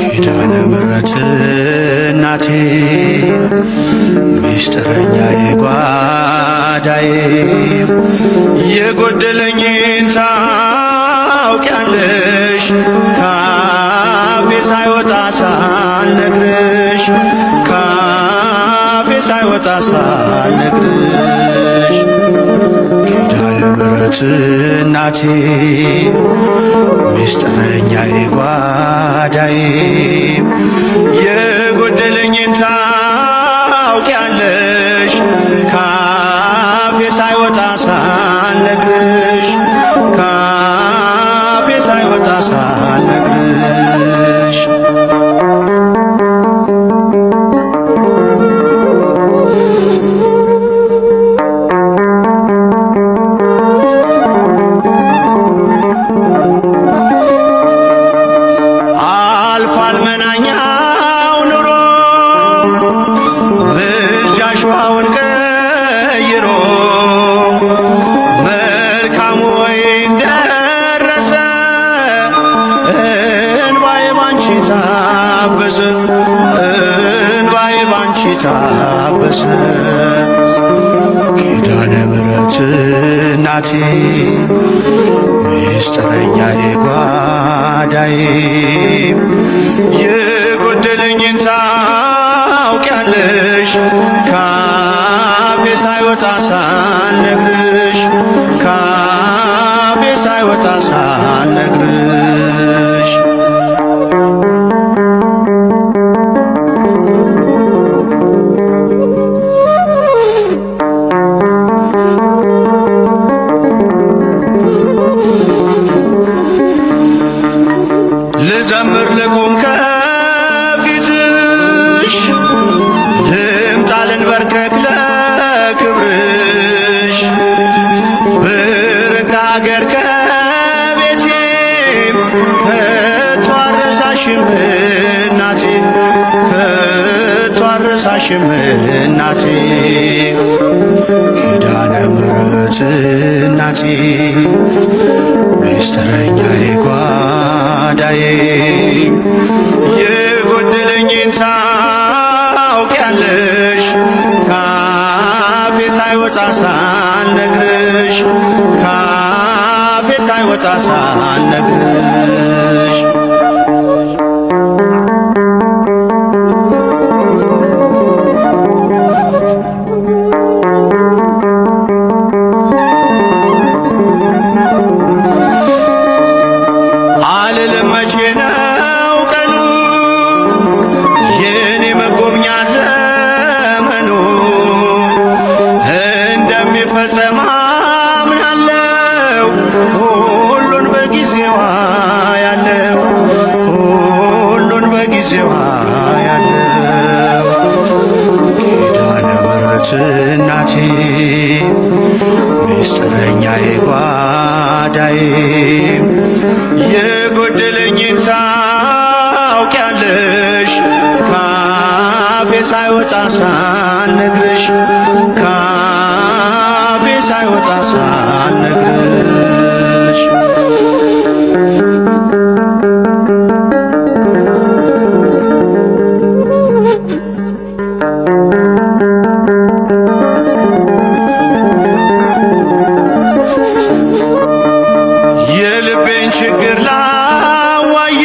ኪዳነ ምሕረት እናቴ ሚስጥረኛዬ ጓዳዬ የጎደለኝን ታውቂያለሽ ካፌ ሳይወጣ ሳልነግርሽ ካፌ ሳይወጣ ሳልነግርሽ ኪዳነ ምሕረት እናቴ ሚስጥረኛዬ ጓዳዬ የጎደለኝን ታውቂያለሽ ካፌ ሳይወጣ ሳልነግርሽ ካፌ ሳይወጣ ሳልነግርሽ አልፏል መናኛው ኑሮ ምልጃሽ ውሃውን ቀይሮ መልካሙ ወይን ደረሰ እንባዬ ባንቺ ታበሰ እንባዬ ባንቺ ታበሰ ኪዳነ ምሕረት እናቴ ሚስጥረኛዬ ጓዳዬ የጎደለኝን ታውቂያለሽ ካፌ ሳይወጣ ሳልነግርሽ ካፌ ሳይወጣ ሳልነግርሽ ልዘምር ልቁም ከፊትሽ ልምጣ ልንበርከክ ለክብርሽ ብርቅ አገር ከቤቴ ከቶ አልረሳሽም እናቴ ከቶ አልረሳሽም እናቴ ኪዳነ ምሕረት እናቴ ሚስጥረኛዬ ጓዳዬ የጎደለኝን ታውቂያለሽ ካፌ ሳይወጣ ሳልነግርሽ ካፌ ሳይወጣ ሳልነግርሽ አልልም መቼ ነው ቀኑ የኔ መጎብኛ ዘመኑ እንደሚፈጸም አምናለው ሁሉን በጊዜዋ ያለው ሁሉን በጊዜዋ ያለው ኪዳነ ምሕረት እናቴ ሚስጥረኛዬ ጓዳዬ የጎደለኝን ታውቂያለሽ ካፌ ሳይወጣ ሳልነግርሽ ካፌ ሳይወጣ ሳልነግርሽ የልቤን ችግር ላዋይሽ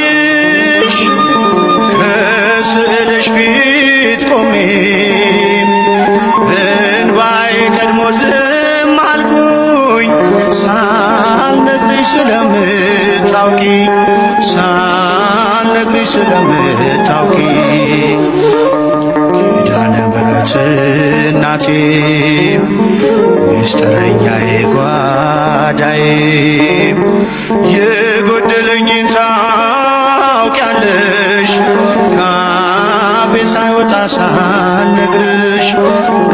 ከስዕልሽ ፊት ቆሜ እንባዬ ቀድሞ ዝም አልኩኝ ሳልነግርሽ ስለምታውቂ ሳልነግርሽ ስለምታውቂ ኪዳነ ምሕረት እናቴ ሚስጥረኛዬ ጓዳዬ የጎደለኝን ታውቂያለሽ ካፌ ሳይወጣ ሳልነግርሽ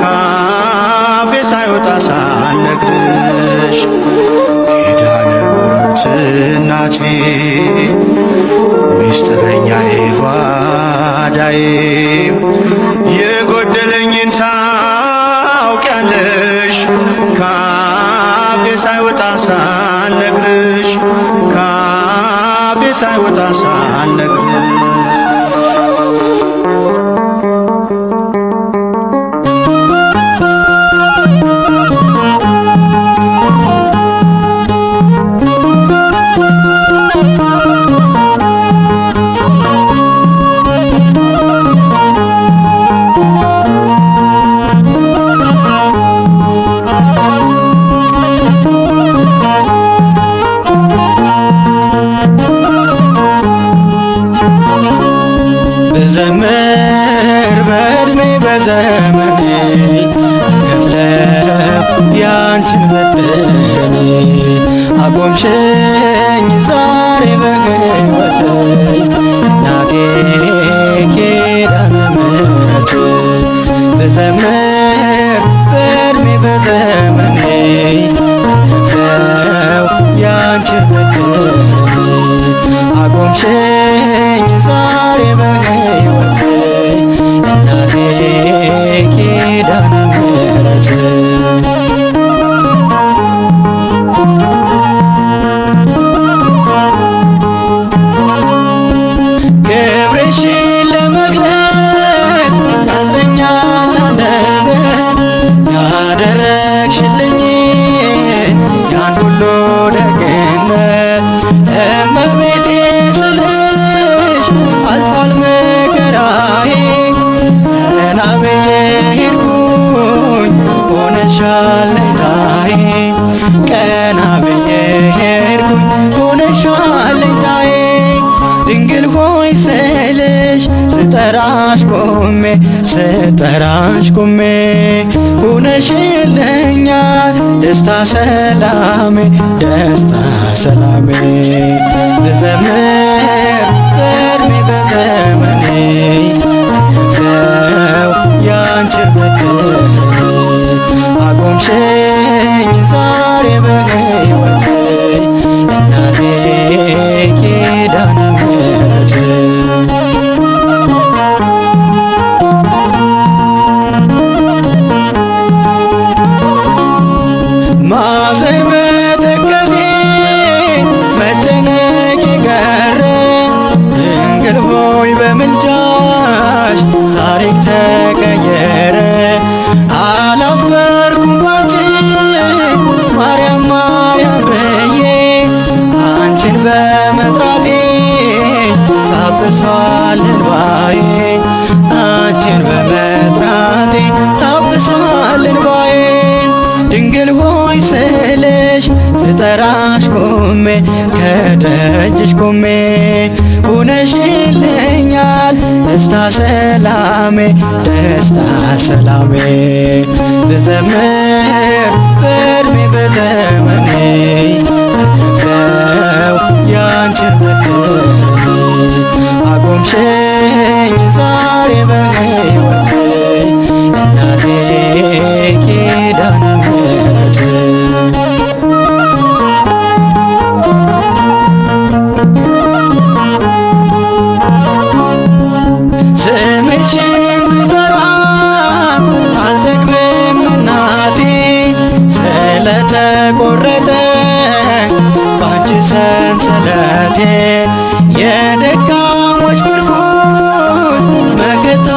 ካፌ ሳይወጣ ሳልነግርሽ ኪዳነ ምሕረት እናቴ ሚስጥረኛዬ ጓዳዬ የጎደለኝን ታውቂያለሽ ካፌ ሳይወጣ ሳልነግርሽ ካፌ ሳይወጣ ሳልነግርሽ ብዘምር በዕድሜ በዘመኔ አልከፍለው ያንቺን በደሌ አቆምሽኝ ዛሬ በሕይወቴ እናቴ ኪዳነ ምሕረት ብዘምር በዕድሜ በዘመኔ አልከፍለው ያንቺን በደሌ አቆምሽኝ ዛሬ በሕይወቴ እናቴ ኪዳነ ምሕረት ክብርሽን ለመግለጽ ያጥረኛል አንደበት ያደረግሽልኝ ያን ሁሉ ደግነት እመቤቴ ስልሽ አልፏል መከራዬ ቀና ብዬ ሄድኩኝ ሆነሻል ለኝታዬ ቀና ብዬ ሄድኩኝ ሆነሻል ለኝታዬ ድንግል ሆይ ስልሽ ስጠራሽ ቆሜ ሆነሽልኛል ደስታ ሰላሜ ብዘምር በዕድሜ በዘመኔ አልከፍለው ያንቺን በደሌ አቆምሽኝ ዛሬ በሕይወቴ እናቴ ኪዳነ ምሕረት ማዘን መተከዜ መጨነቄ ቀረ ድንግል ሆይ በምልጃሽ ታሪክ ተቀየረ አላፈርኩም ባንቺ ማርያም ማርያም ብዬ አንቺን በመጥራቴ ታብሷል እንባዬ አንቺን በመጥራቴ ታብሷል እንባዬ ድንግል ሆይ ስልሽ ስጠራሽ ቆሜ ከደጅሽ ቆሜ ሆነሽልኛል ደስታ ሰላሜ ብዘምር በዕድሜ በዘመኔ አልከፍለው ያንቺን በደሌ አቆምሽኝ ዛሬ በሕይወቴ እናቴ ኪዳነ ምሕረት ስምሽን ብጠራ አልጠግብም እናቴ ስለተቆረጠ ባንቺ ሰንሰለቴ የደካሞች ምርኩዝ መከታ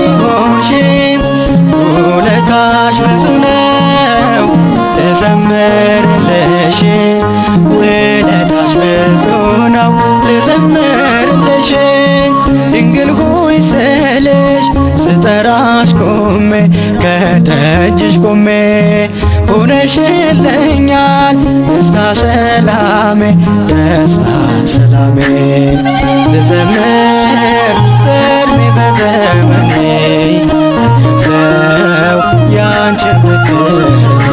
የሆንሽኝ ውለታሽ ብዙ ነው ልዘምርልሽ ውለታሽ ብዙ ነው ልዘምርልሽ ድንግል ሆይ ስልሽ ስጠራሽ ቆሜ ከደጅሽ ቆሜ ሆነሽልኛል ደስታ ሰላሜ ልዘምር በዕድሜ በዘመኔ አልከፍለው ያንቺን በደሌ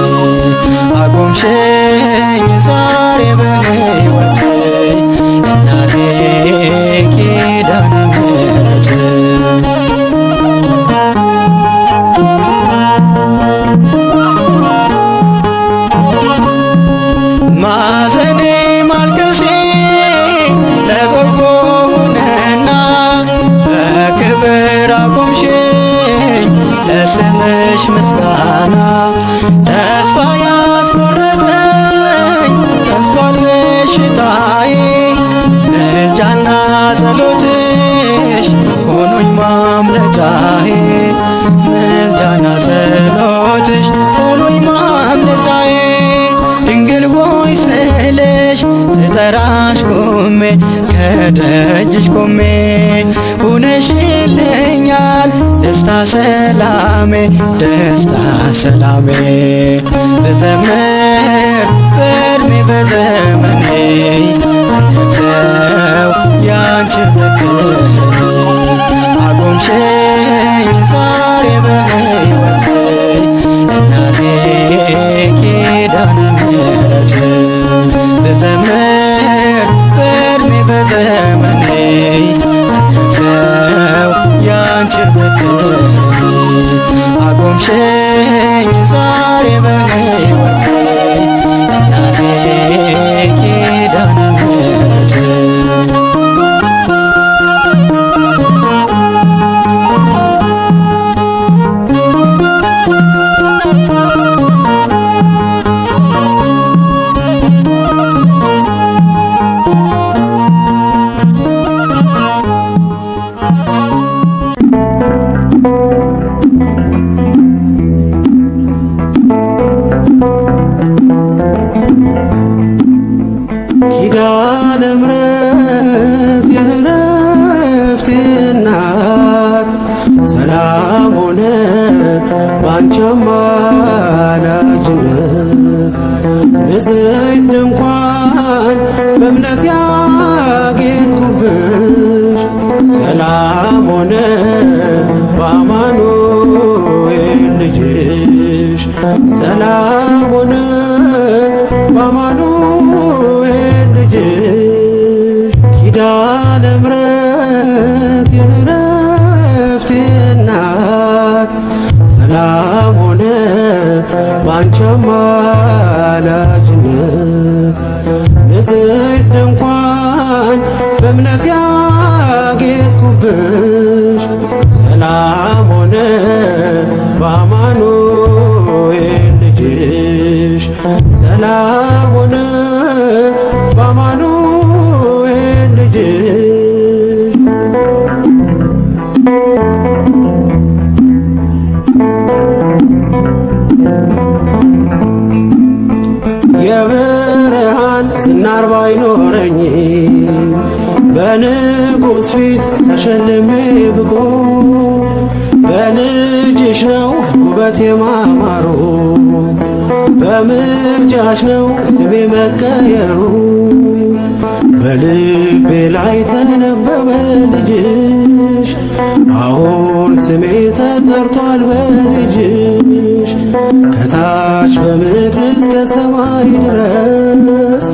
አቆምሽኝ ዛሬ በሕይወቴ እናቴ ኪዳነ ምሕረት ማዘኔ ማልቀሴ ለበጎ ሆነና በክብር አቆምሽኝ ለስምሽ ምስጋና ተስፋ ያስቆረጠኝ ጠፍቷል በሽታዬ ምልጃና ጸሎትሽ ሆኖኝ ማምለጫዬ ምልጃና ጸሎትሽ ሆኖኝ ማምለጫዬ ድንግል ሆይ ስልሽ ስጠራሽ ቆሜ ከደጅሽ ቆሜ ሆነሽልኛል ደስታ ሰላሜ ብዘምር በዕድሜ በዘመኔ አልከፍለው ያንቺን በደሌ አሰብሽኝ ዛሬ በሕይወቴ እናቴ ኪዳነ ምሕረት ኪዳነ ምሕረት የዕረፍቴ እናት ሰላም ሆነ ባንቺ አማላጅነት ንጽሕት ድንኳን በእምነት ያጌጥኩብሽ ሰላም ሆነ በአማኑኤል ልጅሽ ሰላም ሆነ በአማኑኤል ልጅሽ ኪዳነ ምሕረት የዕረፍቴ እናት ሰላም ሆነ ባንቺ አማላጅነት ንጽሕት ድንኳን በእምነት ያጌጥኩብሽ ሰላም ሆነ በአማኑኤል ልጅሽ ሰላም ሆነ በአማኑኤል ልጅሽ የብርሃን ዝናር ባይኖረኝ በንጉሥ ፊት ተሸልሜ ብቆ በልጅሽ ነው ውበት የማማሩ በምልጃሽ ነው ስሜ መቀየሩ በልቤ ላይ ተነበበ ልጅሽ አሁን ስሜ ተጠርቷል በልጅሽ ከታች በምድር እስከ ሰማይ ድረስ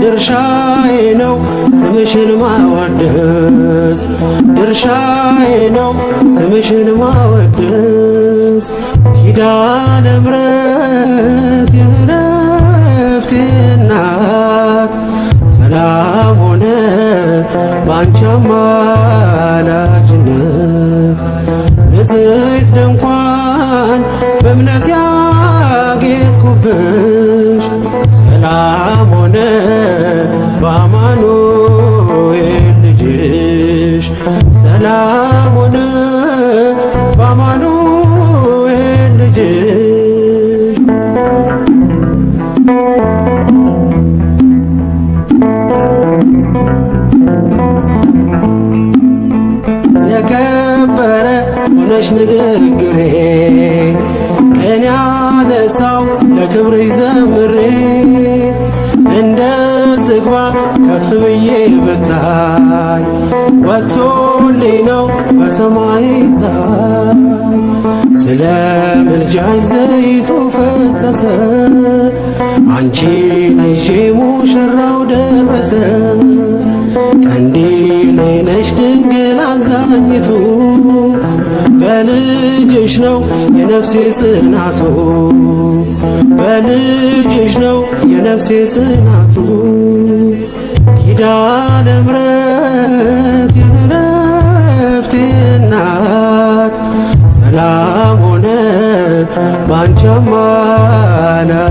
ድርሻዬ ነው ስምሽን ማወደስ ድርሻዬ ነው ስምሽን ማወደስ ኪዳነ ምሕረት የዕረፍቴ እናት ሰላም ሆነ ባንቺ አማላጅነት ንጽሕት ድንኳን በእምነት ያጌጥኩብሽ ሰላም ሆነ በአማኑኤል ልጅሽ ሰላም ሆነ በአማኑኤል ልጅሽ የከበረ ሆነሽ ንግግሬ ቀን ያነሳው ለክብርሽ ዘምሬ እንደ ዝግባ ከፍ ብዬ ብታይ ወጥቶልኝ ነው በሰማይ ሳይ ስለ ምልጃሽ ዘይቱ ፈሰሰ አንቺን ይዤ ሙሽራው ደረሰ ቀንዲሌ ነሽ ድንግል አዛኝቱ በልጅሽ ነው የነፍሴ ጽናቱ በልጅሽ ነው የነፍሴ ጽናቱ ኪዳነ ምሕረት የዕረፍቴ እናት ሰላም ሆነ ባንቺ አማላጅነት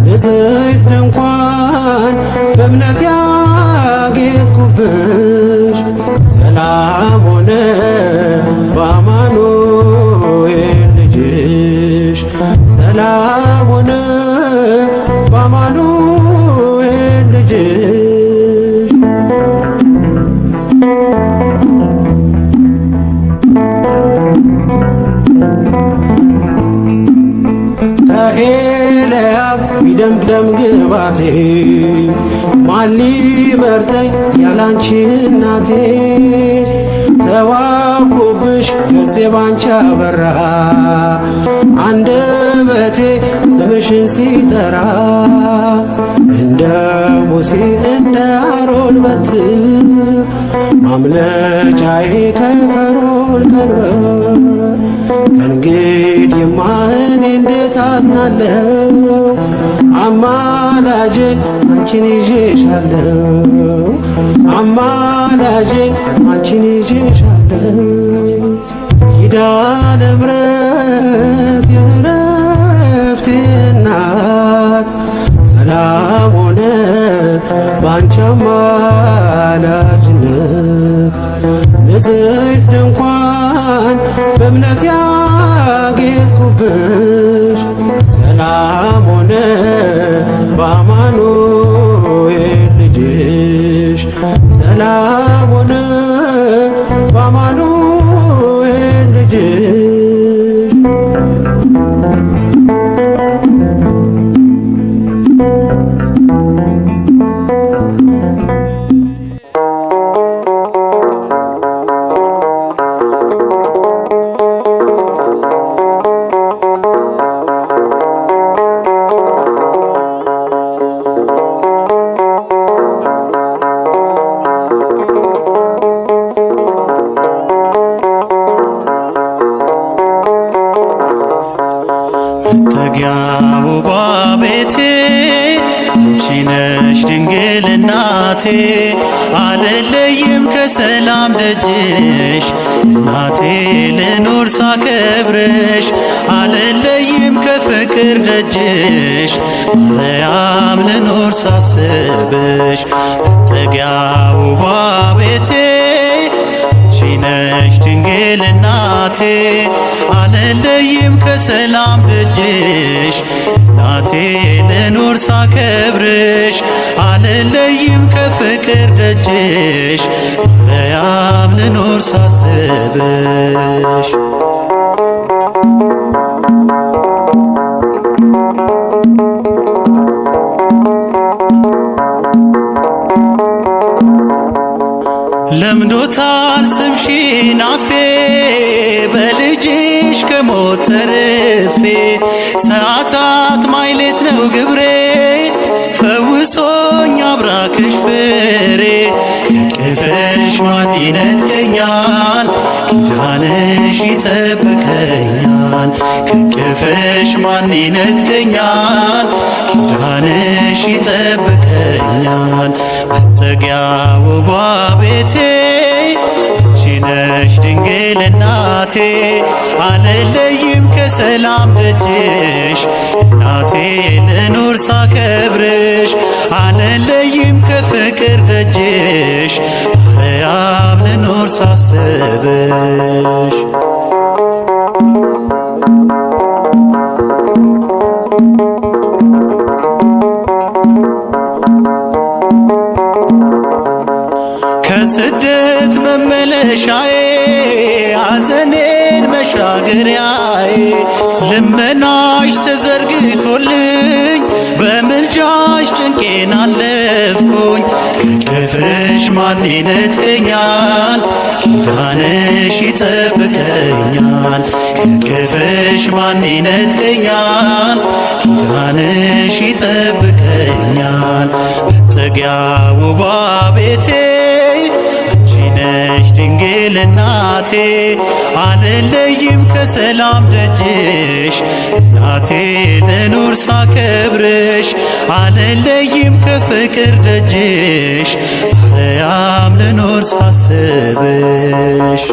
ንጽሕት ድንኳን በእምነት ያጌጥኩብሽ ሰላም ሆነ በአማኑኤል ልጅሽ ሰላም ሆነ በአማኑኤል ልጅሽ ከኤልያብ ይደምቅደም ግባቴ ማን ሊመርጠኝ ያላንቺ እናቴ ተዋብኩብሽ ገጼ ባንቺ አበራ አንደበቴ አንደበቴ ስምሽን ሲጠራ እንደ ሙሴ እንደ አሮን በትር ማምለጫዬ ከፈርዖን ቀንበር ከእንግዲህማ እኔ እንዴት አዝናለሁ አማላጄ አንቺን ይዤሻለሁ አማላጄ አንቺን ይዤሻለሁ ኪዳነ ምሕረት የዕረፍቴ እናት ሰላም ሆነ ባንቺ አማላጅነት ንጽሕት ድንኳን በእምነት ያጌጥኩብሽ ሰላም ሆነ በአማኑኤል ልጅሽ ሰላም ሆነ በአማኑኤል ልጅሽ መጠጊያ ውቧ ቤቴ አንቺ ነሽ ድንግል እናቴ አልለይም ከሰላም ደጅሽ እናቴ ልኑር ሳከብርሽ አልለይም ከፍቅር ደጅሽ ማርያም ልኑር ሳስብሽ መጠጊያ ውቧ ቤቴ አንቺ ነሽ ድንግል እናቴ አልለይም ከሰላም ደጅሽ እናቴ ልኑር ሳከብርሽ አልለይም ከፍቅር ደጅሽ ማርያም ልኑር ሳስብሽ ለምዶታል ስምሽን አፌ በልጅሽ ከሞት ተርፌ ሰዓታት ማይሌት ነው ግብሬ ፈውሶኝ አብራክሽ ፍሬ ከቅፍሽ ማን ይነጥቀኛል ኪዳንሽ ይጠብቀኛል ከቅፍሽ ማን ይነጥቀኛል ኪዳንሽ ይጠብቀኛል መጠጊያ ውቧ ቤቴ አንቺ ነሽ ድንግል እናቴ አልለይም ከሰላም ደጅሽ እናቴ ልኑር ሳከብርሽ አልለይም ከፍቅር ደጅሽ ማርያም ልኑር ሳስብሽ ከስደት መመለሻዬ ሐዘኔን መሻገሪያዬ ልመናሽ ተዘርግቶልኝ በምልጃሽ ጭንቄን አለፍኩኝ ከቅፍሽ ማን ይነጥቀኛል ኪዳንሽ ይጠብቀኛል ከቅፍሽ ማን ይነጥቀኛል ኪዳንሽ ይጠብቀኛል መጠጊያ ውቧ ቤቴ አንቺ ነሽ ድንግል እናቴ አልለይም ከሰላም ደጅሽ እናቴ ልኑር ሳከብርሽ አልለይም ከፍቅር ደጅሽ ማርያም ልኑር ሳስብሽ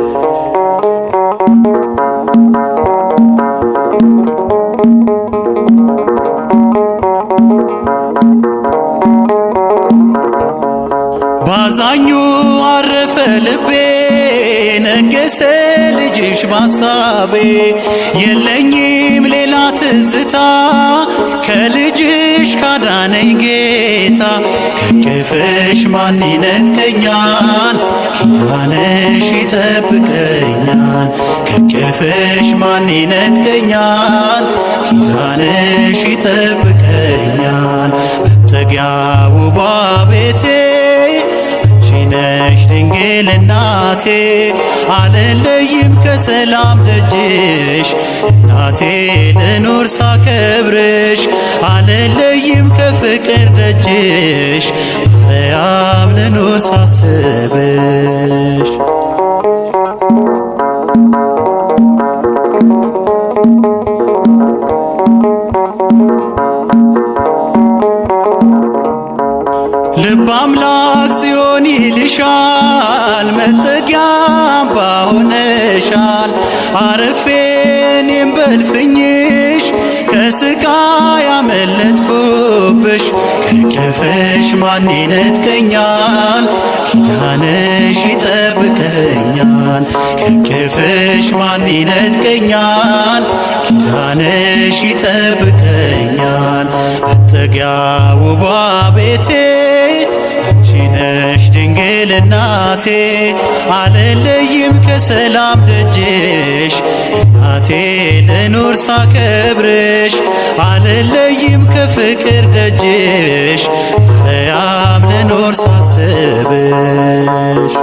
ባዛኙ አረፈ ልቤ ነገሰ ልጅሽ ባሳቤ የለኝም ሌላ ትዝታ ከልጅሽ ካዳነኝ ጌታ ከቅፍሽ ማን ይነጥቀኛል ኪዳንሽ ይጠብቀኛል ከቅፍሽ ማን ይነጥቀኛል ኪዳንሽ ይጠብቀኛል መጠጊያ ውቧ ቤቴ አንቺ ነሽ ድንግል ድንግል እናቴ አልለይም ከሰላም ደጅሽ እናቴ ልኑር ሳከብርሽ አልለይም ከፍቅር ደጅሽ ማርያም ልኑር ሳስብሽ ልበ አምላክ ጽዮን ይልሻል መጠጊያ አምባ ሆነሻል አርፌ እኔም በእልፍኝሽ ከስቃይ ያመለጥኩብሽ ከቅፍሽ ማን ይነጥቀኛል ኪዳንሽ ይጠብቀኛል ከቅፍሽ ማን ይነጥቀኛል ኪዳንሽ ይጠብቀኛል መጠጊያ ውቧ ቤቴ አንቺ ነሽ ድንግል እናቴ አልለይም ከሰላም ደጅሽ እናቴ ልኑር ሳከብርሽ አልለይም ከፍቅር ደጅሽ ማርያም ልኑር ሳስብሽ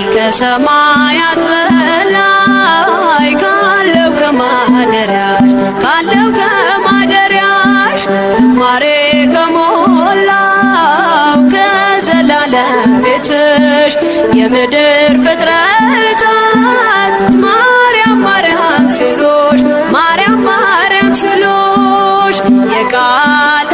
ከሰማያት በላይ ካለው ከማደሪያሽ ዝማሬ ከሞላው ከዘላለም ቤትሽ የምድር ፍጥረታት ማርያም ማርያም ሲሉሽ ማርያም ማርያም ሲሉሽ የቃል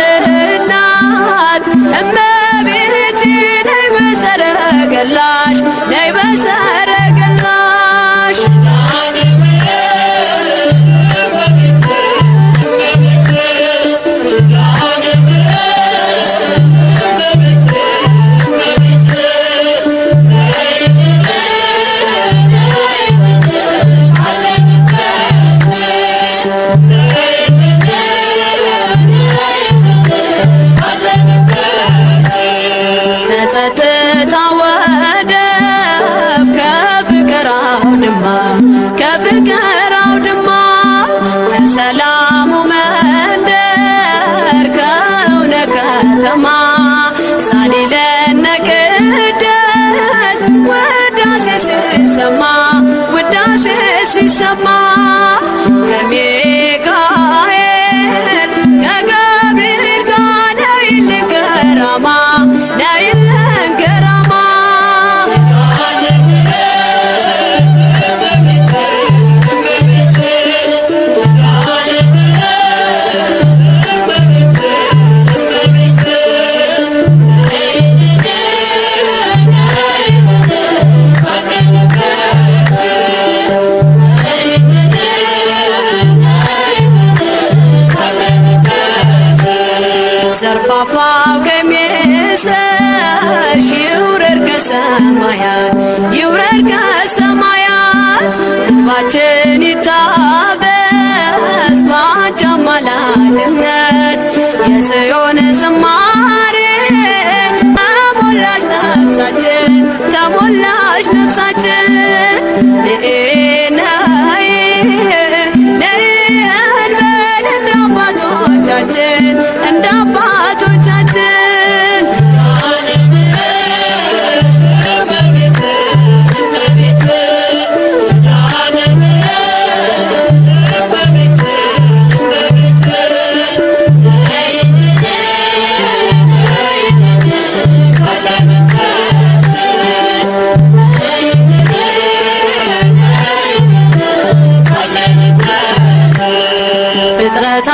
እናት እመቤቴ ነይ በሰረገላሽ ነይ በሰረገላሽ ከጸጥታ ወደብ ከፍቅር አውድማ ከሰላሙ መንደር ከእውነ ከተማ ሳሊለነ ቅደስ ውዳሴ ሲሰማ ከሚካኤል ከገብርኤል ጋር ነይልን ገራማ የፋፋው ቀሚስሽ ይውረድ ከሰማያት ይውረድ ከሰማያት እንባችን ይታበስ ባንቺ አማላጅነት የጽዮን ዝማሬ ተሞላሽ ነፍሳችን ተሞላሽ ነፍሳችን ነይ እንበል እንደ አባቶቻችን እንደ አባቶቻችን ፍጥረታት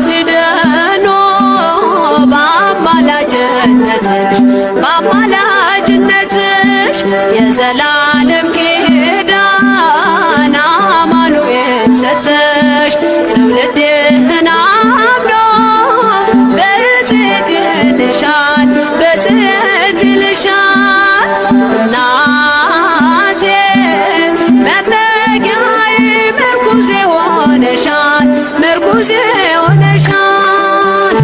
ሲደኑ በአማላጅነትሽ የዘላለም ኪዳን አማኑኤል ሰጠሽ ትውልድህን አምኖ በጽት ይልሻል በጽት ይልሻል እናቴ መመጊያዬ ምርኩዜ ሆነሻል ምርኩዜ ሆነሻል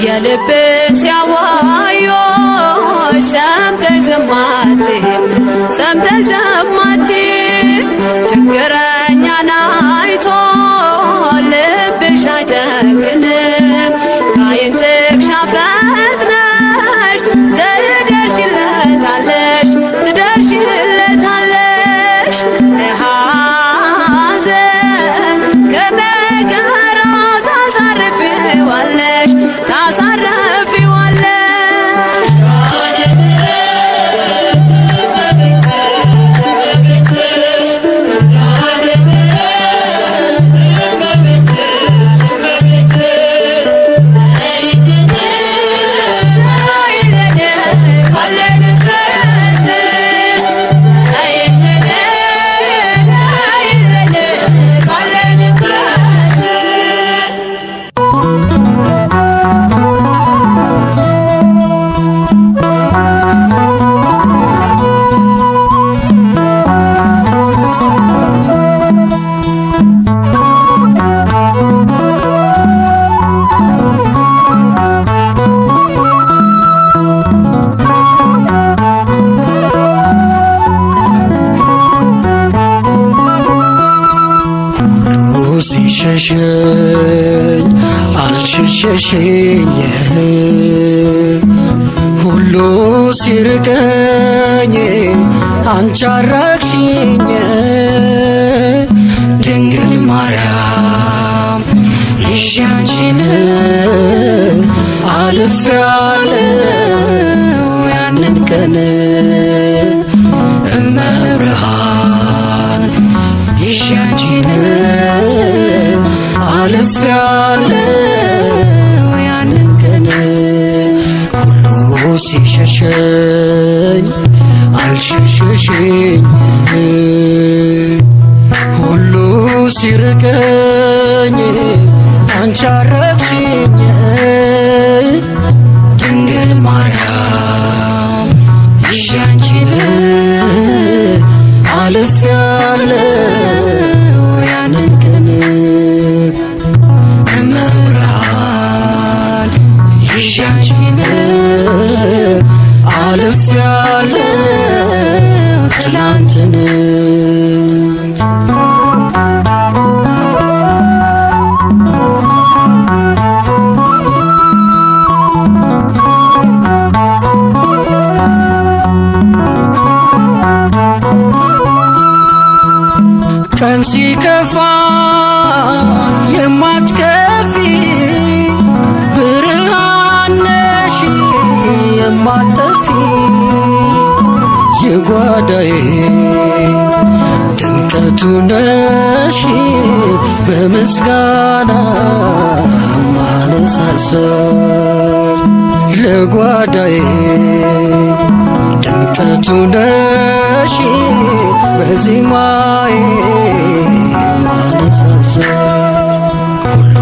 የልብን ሲያዋዮሽ ሰምተሽ ዝም አትይም ሰምተሽ ዝም አትይም ችግረኛን አይቶ ልብሽ አይጨክንም ከዓይን ጥቅሻ ፈጥነሽ ትደርሺለታለሽ ትደርሺለታለሽ ሐዘን ከመከራው ታሳርፊዋለሽ ታሳርፊዋለሽ ሲሸሸኝ አልሸሸሸኝ ሁሉ ሲርቀኝ አንቺ አራቅሽኝ ድንግል ማርያም ይዤ አንቺን አልፌያለሁ ያንን ቀን እመብርሃን ይዤ አንቺን አልፌያለሁ ያንን ቀን ሁሉ ሲሸሸኝ አልሸሸሸኝ ሁሉ ሲርቀኝ አንቺ አረቅሽኝ ድንግል ማርያም ይዤ አንቺን አልፌያለሁ ያንን ቀን እመብርሃን ይዤ አንቺን አልፌያለሁ ትላንትን ቀን ሲከፋ የማትከፊ ብርሃን ነሽ የማትጠፊ የጓዳዬ ነሽ በምስጋና ማነሳሳል ለጓዳዬ ድምቀቱ ነሽ በዜማዬ ማነሳሳል ሁሉ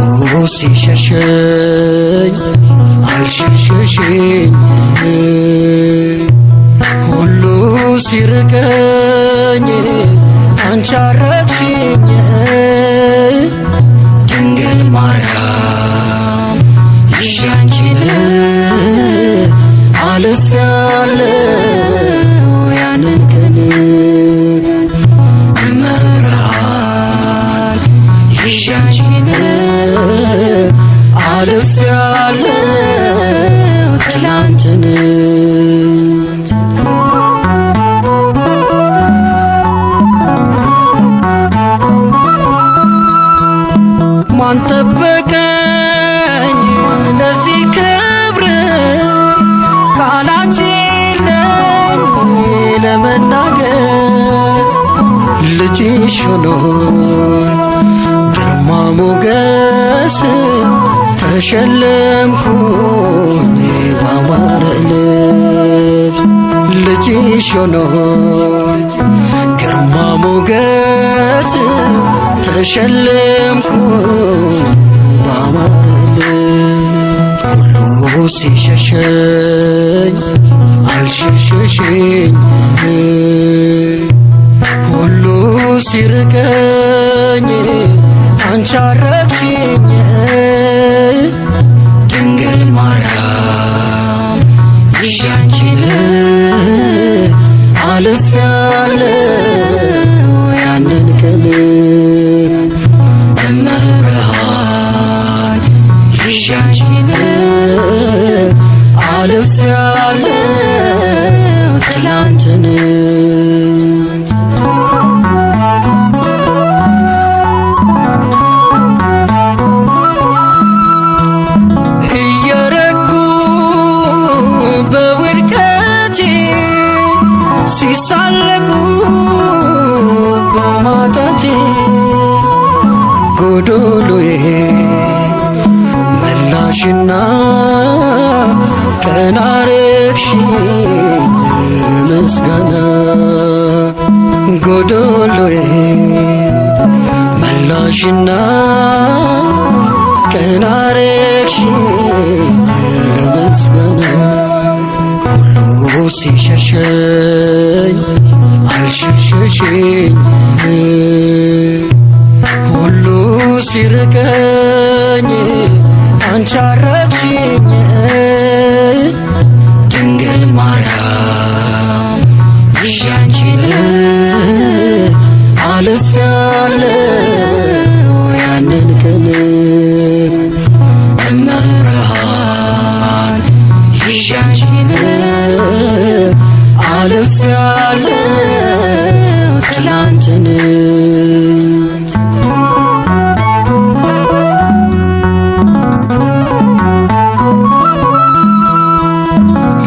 ሲሸሸኝ አልሸሸሽኝ ሁሉ ሲርቀኝ አንቺ አረግሽኝ ድንግል ማርያም ይዤ አንቺን አልፌያለሁ ያንን ቀን መብርሃን ይዤ አንቺን አልፌያለሁ ትላንትን ማን ጠበቀኝ ለዚህ ክብር ቃላት የለኝ ለመናገር ልጅሽ ሆኖኝ ግርማ ሞገስ ተሸለምኩኝ ባማረ ልብስ ልጅሽ ሆኖኝ ግርማ ሞገስ ተሸለምኩኝ ባማረ ልብስ ሁሉ ሲሸሸኝ አልሸሸሽኝ ሁሉ ሲርቀኝ አንቺ አረግሽኝ ድንግል ማርያም ይዤ አንቺን አልፌያለሁ ያንን ቀን መብርሃን ይዤ አንቺን አልፌያለሁ ትላንትን ሲሳለቁ በማጣቴ ጎዶሎዬ መላሽና ቀና አረግሽኝ ምስጋና ጎዶሎዬ መላሽና ቀና አረግሽኝ ምስጋና ሁሉ ሲሸሸኝ አልሸሸሽኝ ሁሉ ሲርቀኝ አንቺ አረግሽኝ ድንግል ማርያም ይዤ አንቺን አልፌያለሁ ያንን ቀን መብርሃን ይዤ አንቺን አልፌያለሁ ትላንትን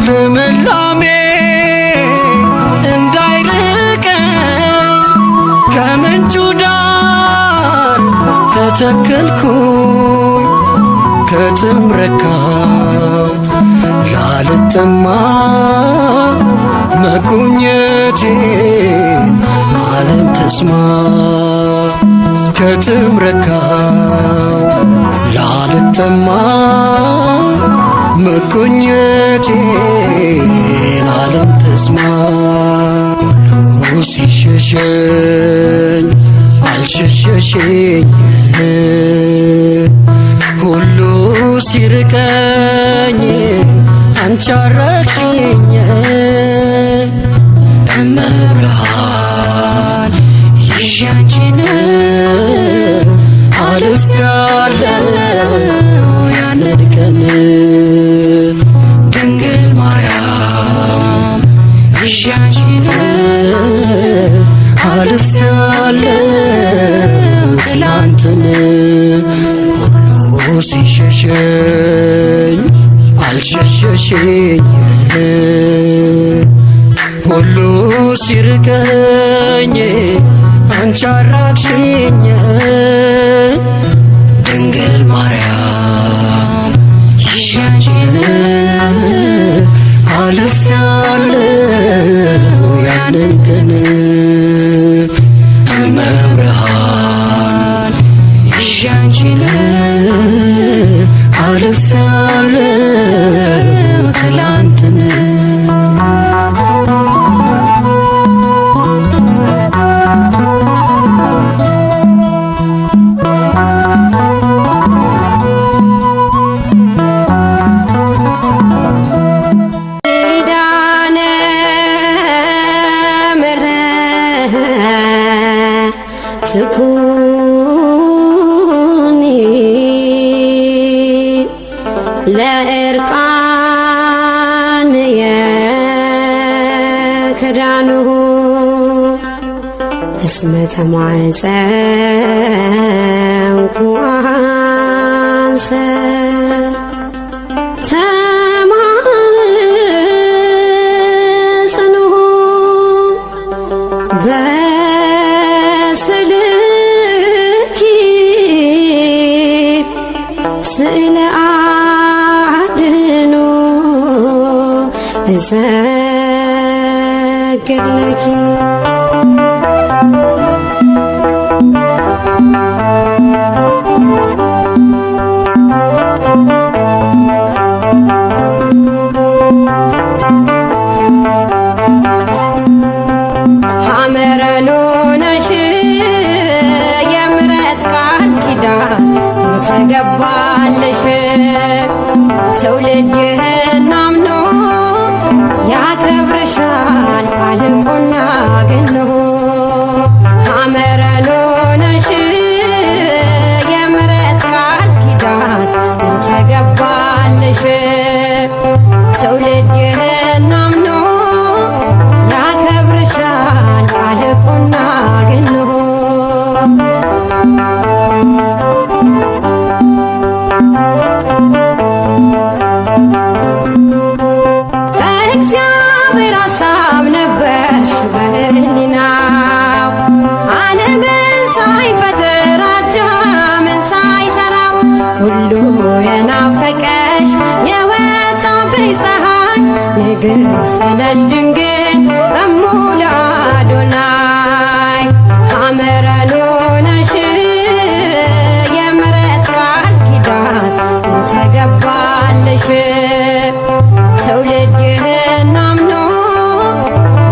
ልምላሜ እንዳይርቀኝ ከምንጩ ዳር ተተከልኩኝ ከትምረካው ላልጠማ መጎብኘቴን ዓለም ተስማ ከትምረካው ላልጠማ መጎብኘቴን ዓለም ተስማ ሁሉ ሲሸሸኝ አልሸሸሽኝ ሁሉ ሲርቀኝ አንቺ አረግሽኝ መብርሃን ይዤ አንቺን አልፌያለሁ ያንን ቀን ድንግል ማርያም ይዤ አንቺን አልፌያለሁ ትላንትን ሁሉ ሲሸሸኝ አልሸሸሽኝ ሁሉ ሲርቀኝ አንቺ አራቅሽኝ ድንግል ማርያም ይሻንቺን አልፌያለሁ ያንን ቀን እመብርሃን ይሻንቺን አልፌያለሁ ትላንትን ትኩኒ ለእርቃን የክዳኑ እስመ ተማፀንኩ አንሰ ተማጽንሁ በስልኪ ስእለ አድኅኖ እሰግድ ለኪ ሐመረኖ ነሽ የምሕረት ቃል ኪዳን የተገባልሽ ትውልድ ይህን አምኖ ያከብርሻል አድንቆና ገኖ ሐመረኖ ነሽ የምሕረት ቃል ኪዳን የተገባልሽ ትውልድ ይህን አምኖ ያከብርሻል አድንቆና ገኖ በእግዚአብሔር ሐሳብ ነበርሽ በሕሊናው ዓለምን ሳይፈጥር አዳምን ሳይሠራው ሁሉ የናፈቀሽ የወጣብሽ ፀሐይ ንግሥት ነሽ ድንግል እሙ ለአዶናይ ሐመረኖ ነሽ የምሕረት ቃል ኪዳን የተገባልሽ ትውልድ ይህን አምኖ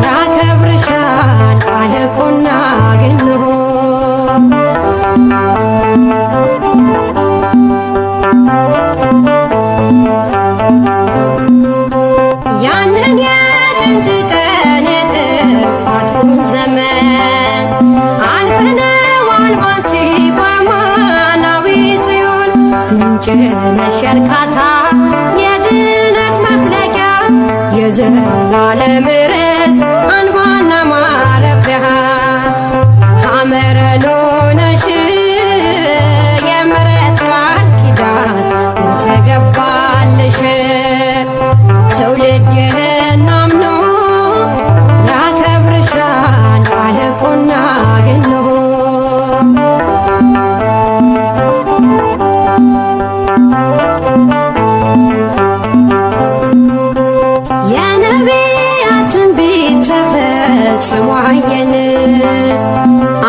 ያከብርሻል አድንቆና ገኖ ያንን የጭንቅ ቀን የጥፋቱን ዘመን አልፈነዋል ባንቺ በአማናዊት ጽዮን ምንጭ ነሽ የእርካታ የድነት መፍለቂያ የዘላለም ርስት አንባና ማረፊያ ሐመረኖ ነሽ የምሕረት ቃል ኪዳን የተገባልሽ ትውልድ ይህን አምኖ ያከብርሻል አድንቆና ገኖ የነቢያት ትንቢት ተፈጽሞ አየን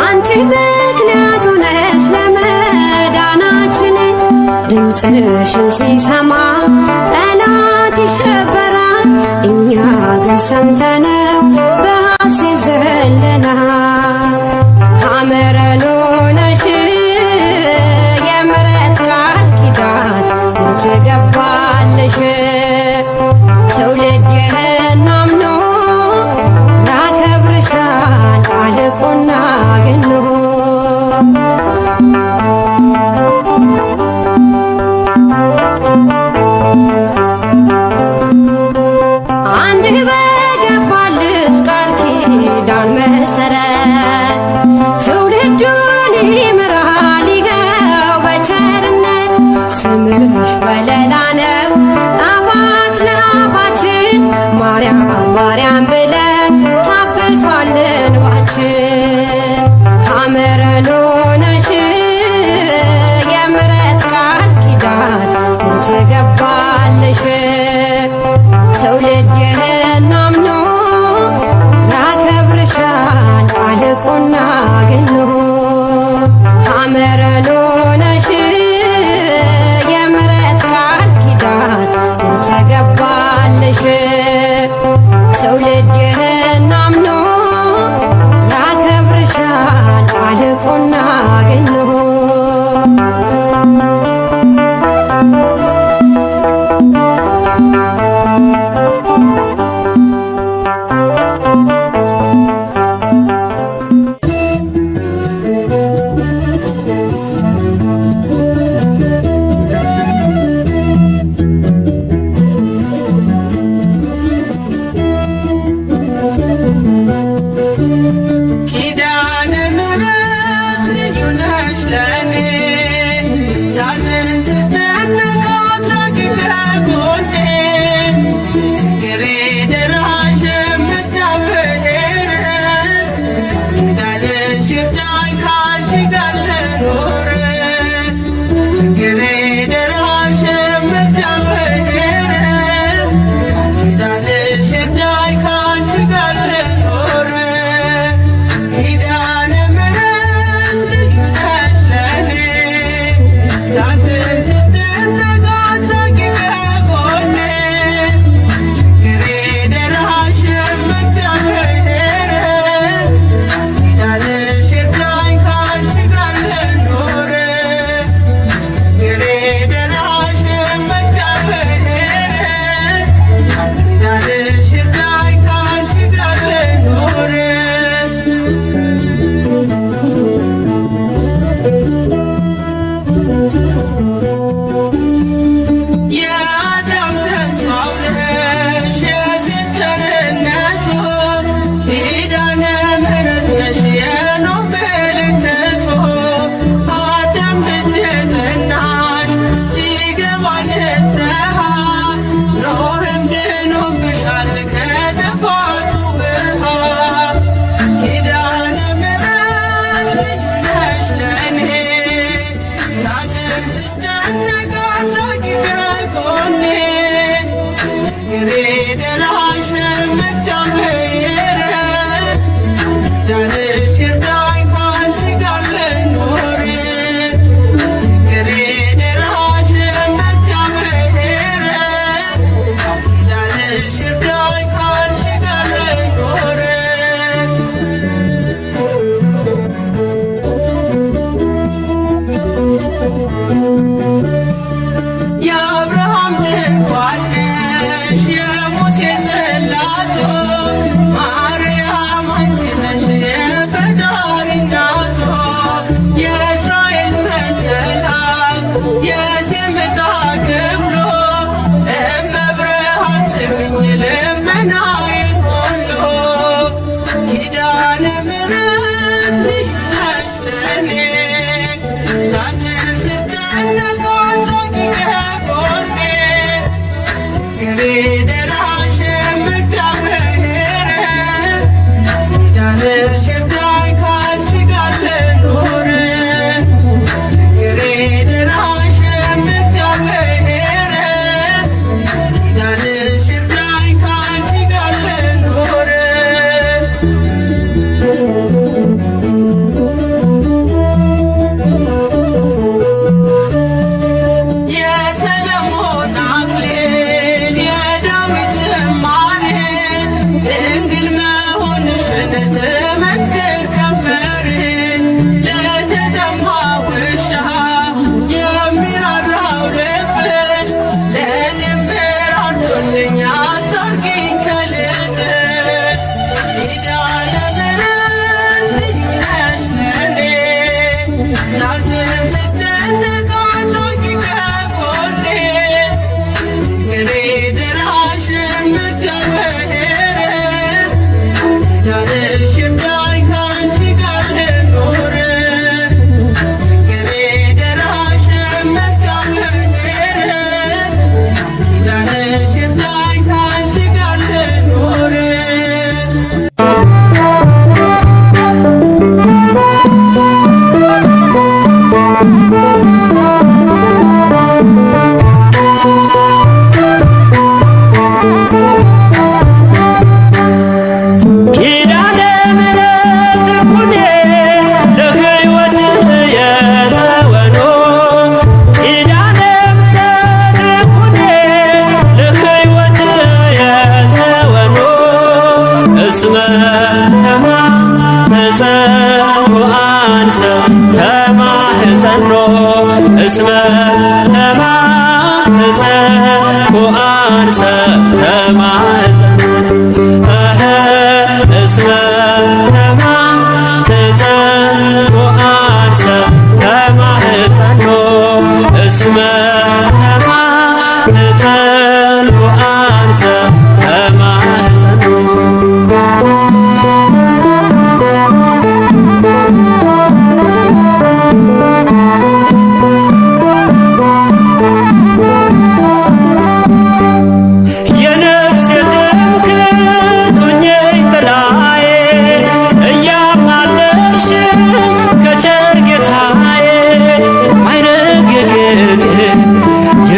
አንቺ ምክንያቱ ነሽ ለመዳናችን ድምፅሽን ሲሰማ ጠላት ይሸበራል እኛ ግን ሰምተነው በሐሴት ዘለናል ሐመረኖ ነሽ የምሕረት ቃል ኪዳን የተገባልሽ ትውልድ ይህን አምኖ ያከብርሻል አድንቆና ገኖ አንድ በገባልሽ ቃል ኪዳን መሰረት ትውልዱን ይምራል ይኸው በቸርነት ስምሽ ወለላ ነው ጣፋጭ ለአፋችን ማርያም ማርያም ብለን ታብሷል እንባችን ተገባልሽ ትውልድ ይህን አምኖ ያከብርሻል አልቆና ገኖ ሐመረ ሎነሽ የምሕረት ቃል ኪዳን ተገባልሽ ትውልድ ይህን አምኖ ያከብርሻል አልቆና ገኖ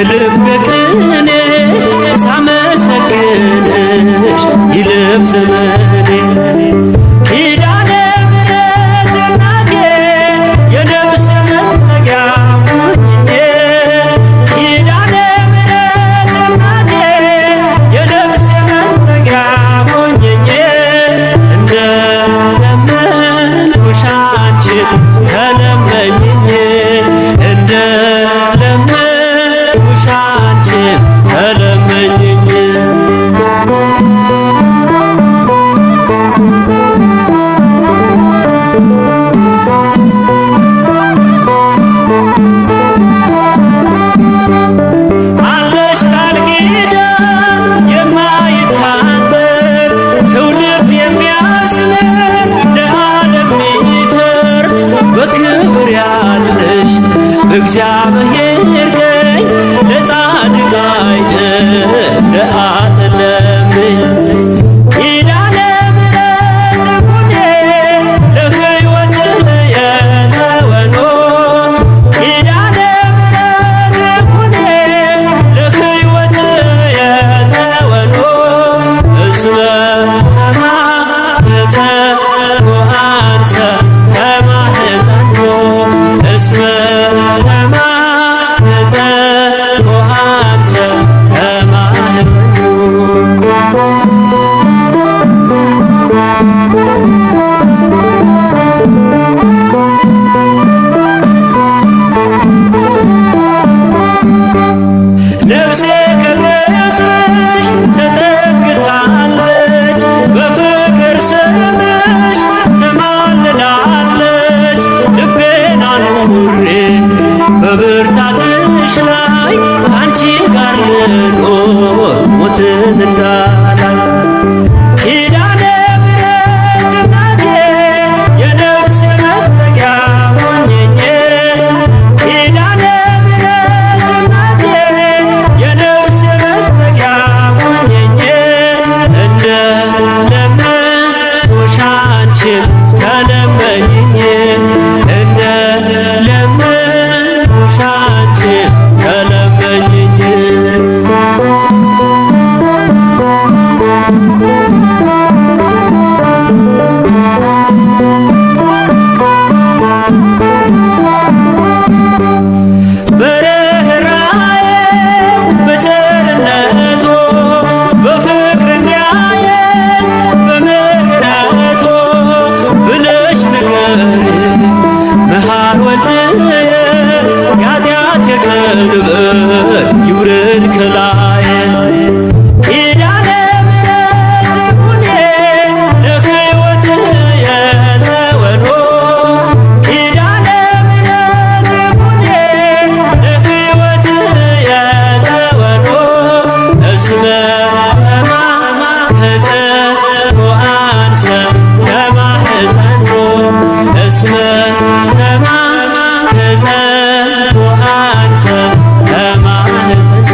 ከልብ ቅኔ ሳመሰግንሽ ይለፍ ዘመኔ ኪዳነ ምሕረት እናቴ የነፍስ መጠጊያ ሁኚኝ ኪዳነ ምሕረት እናቴ የነፍስ መጠጊያ ሁኚኝ እንደለመንኩሽ አንቺን ተለመኝኝ እንደለመንኩሽ አንቺን ተለመኝኝ አለሽ ቃል ኪዳን የማይታጠር ትውልድ የሚያስምር ለዓለም የሚተርፍ በክብር ያለሽ በእግዚአብሔር ቀኝ ለጻድቅ አይደል ለአጥለምኝ ኪዳነ ምሕረት ኩኔ ለሕይወት የተወኖ ኪዳነ ምሕረት ኩኔ ለሕይወት የተወኖ እስመ ተማኅፀኖ አንሰ ተማኅፀኖ እስመ ተማኅፀኖ አንሰ ተማኅፀኖ ነፍሴ ከገጽሽ ተጠግታለች በፍቅር ስምሽ ትማልዳለች ልቤን አኑሬ በብርታትሽ ላይ አንቺ ጋር ልኖር ሞትን እንዳላይ ኪዳነ ምሕረት እናቴ የነፍስ መጠጊያ ሁኚኝ ኪዳነ ምሕረት እናቴ የነፍስ መጠጊያ ሁኚኝ እንደለመንኩሽ አንቺን ተለመኝኝ እንደለመንኩሽ አንቺን ተለመኝኝ በርኅራኄ በቸርነቱ በፍቅር የሚያየን በምሕረቱ ብለሽ ንገሪኝ መሐር ወልድየ የኃጢአት የቀንበር ይውረድ ከላዬ ኪዳነ ምሕረት ኩኔ ለሕይወት የተወኖ ኪዳነ ምሕረት ኩኔ ለሕይወት የተወኖ እስመ ተማኅፀኖ አንሰ ተማኅፀኖ እስመ ተማኅፀኖ አንሰ ተማኅፀኖ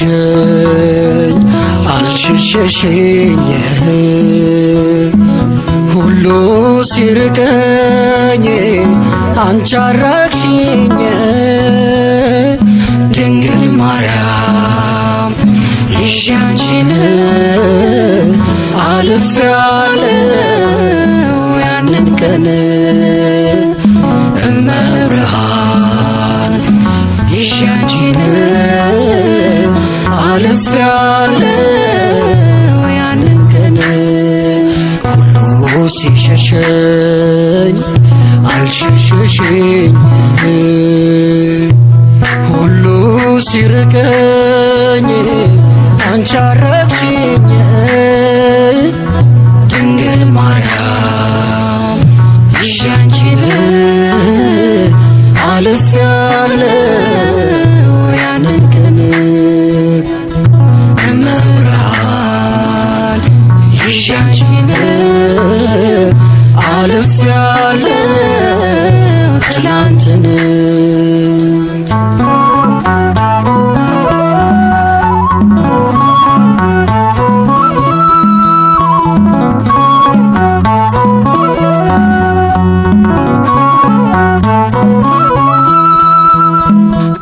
ሲሸሸኝ አልሸሸሽኝ ሁሉ ሲርቀኝ አንቺ አራቅሽኝ ድንግል ማርያም ይዤ አንቺን አልፌያለሁ ያንን ቀን እመብርሃን ይዤ አንቺን አልፌያለሁ ያንን ቀን ሁሉ ሲሸሽ ሲሸሸኝ አልሸሸሽኝ ሁሉ ሲርቀኝ አንቺ አረቅሽኝ ድንግል ማርያም ይዤ አንቺን አልፌያለሁ ያንን ቀን እመብርሃን ይዤ አንቺን አልፌያለሁ ትናንትን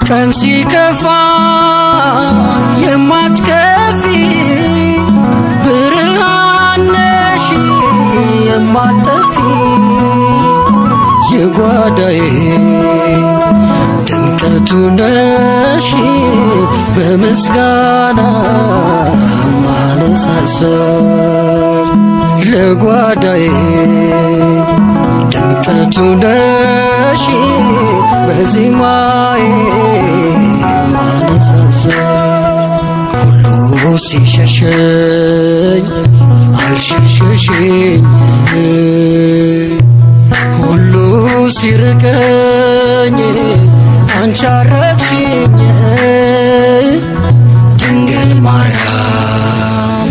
ቀን ሲከፋ የማትከፊ ብርሃን ነሽ የማትጠፊ የጓዳዬ ድምቀቱ ነሽ በምስጋና ማነሳሳል ለጓዳዬ ድምቀቱ ነሽ በዜማዬ ማነሳሳል ሁሉ ሲሸሸኝ አልሸሸሽኝ ሁሉ ሲርቀኝ አንቺ አረቅሽኝ ድንግል ማርያም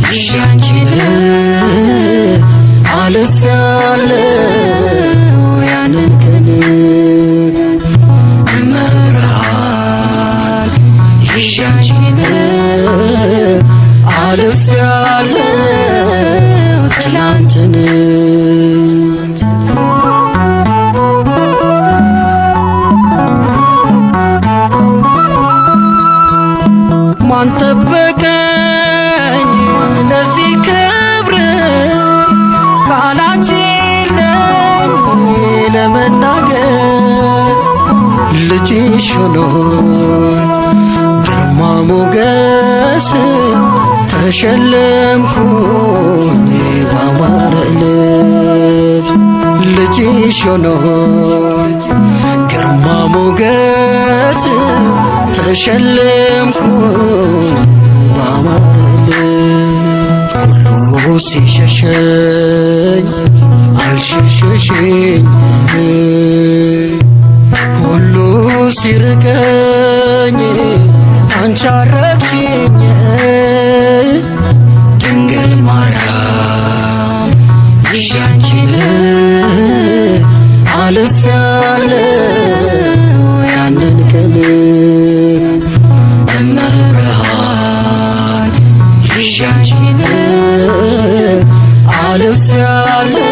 ይዤ አንቺን አልፌያለሁ ያንን ቀን እመብርሃን ይዤ አንቺን አልፌያለሁ ትናንትን ማን ጠበቀኝ ለዚህ ክብር ቃላት የለኝ ለመናገር ልጅሽ ሆኖኝ ግርማ ሞገስ ተሸለምኩኝ ባማረ ልብስ ልጅሽ ሆኖኝ ግርማ ሞገስ ተሸለምኩኝ ባማረ ልብስ ሁሉ ሲሸሸኝ አልሸሸሽኝ ሁሉ ሲርቀኝ አንቺ አረቅሽኝ ድንግል ማርያም ይዤ አንቺን አልፌያለሁ ያንን ቀን እመብርሃን ይዤ አንቺን አልፌያለሁ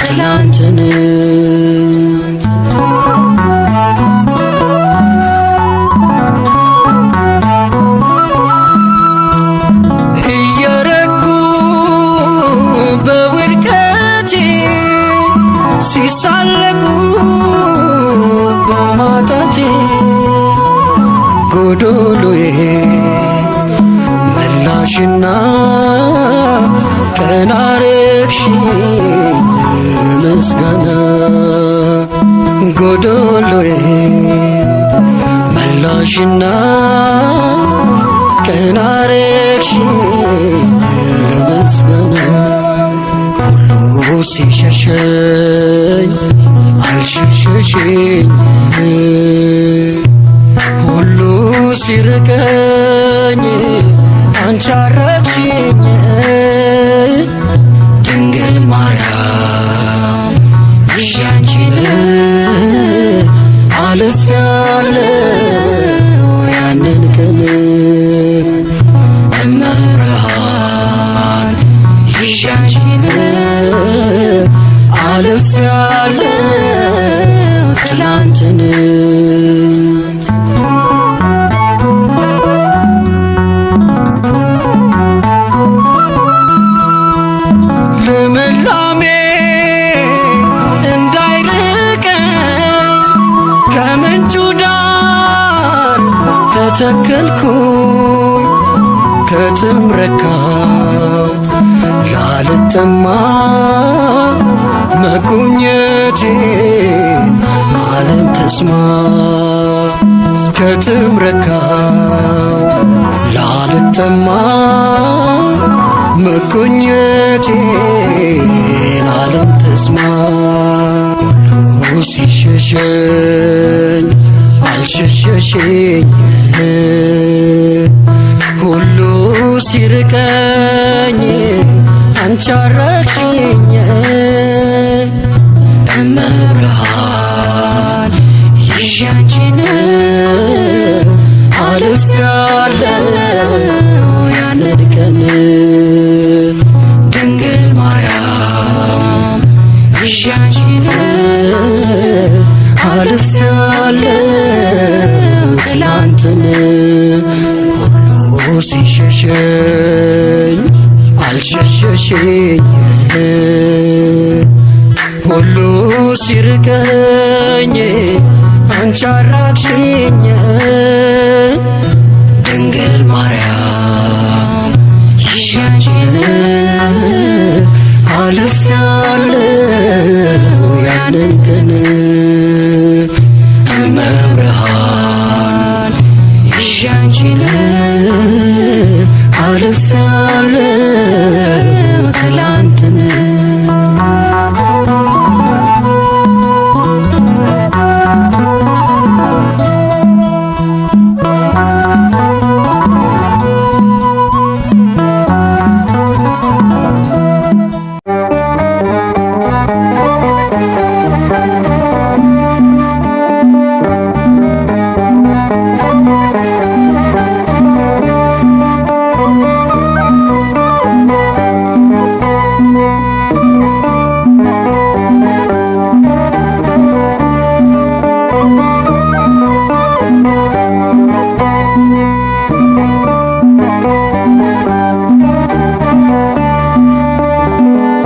ትናንትን እየረኩ በውድቀቴ ሲሳለቁ በማጣቴ ጎዶሎዬ መላሽና ቀና አረግሽኝ ምስጋና ጎዶሎዬ መላሽና ቀና አረግሽኝ ምስጋና ሁሉ ሲሸሸኝ አልሸሸሽኝ ሁሉ ሲርቀኝ አንቺ አረቅሽኝ ድንግል ማርያም ይዤ አንቺን አልፌያለሁ ያንን ቀን እመብርሃን ይዤ አንቺን አልፌያለሁ ትናንትን ልምላሜ እንዳይርቀኝ ከምንጩ ዳር ተተከልኩኝ ከትምረካ ላልጠማ መጎብኘቴን ዓለም ተስማ ከትምረካው ላልጠማ መጎብኘቴን ዓለም ተስማ ሁሉ ሲሸሸኝ አልሸሸሸኝ ሁሉ ሲርቀኝ አንቺ አረቅሽኝ እመብርሃን ይዤ አንቺን አልፌያለሁ ያንን ቀን ድንግል ማርያም ይዤ አንቺን አልፌያለሁ ትላንትን ሁሉ ሲሸሸኝ አልሸሸሸኝ ሁሉ ሲርቀኝ አንቺ አራቅሽኝ ድንግል ማርያም ይዤ አንቺን አልፌያለሁ ያንን ቀን እመብርሃን ይዤ አንቺን አልፌያለሁ ትላንትን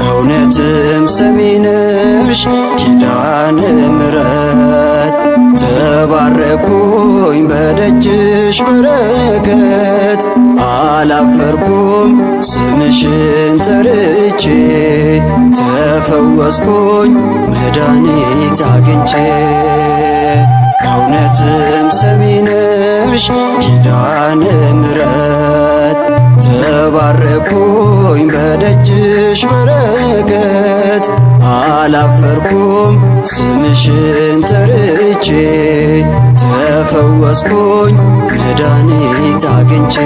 እውነትም ሰሚ ነሽ ኪዳነ ምሕረት ተባረኩኝ በደጅሽ በረከት አላፈርኩም ስምሽን ጠርቼ ተፈወስኩኝ መድኃኒት አግኝቼ እውነትም ሰሚ ነሽ ኪዳነ ምሕረት ተባረኩኝ በደጅሽ በረከት አላፈርኩም ስምሽን ጠርቼ ተፈወስኩኝ መድኃኒት አግኝቼ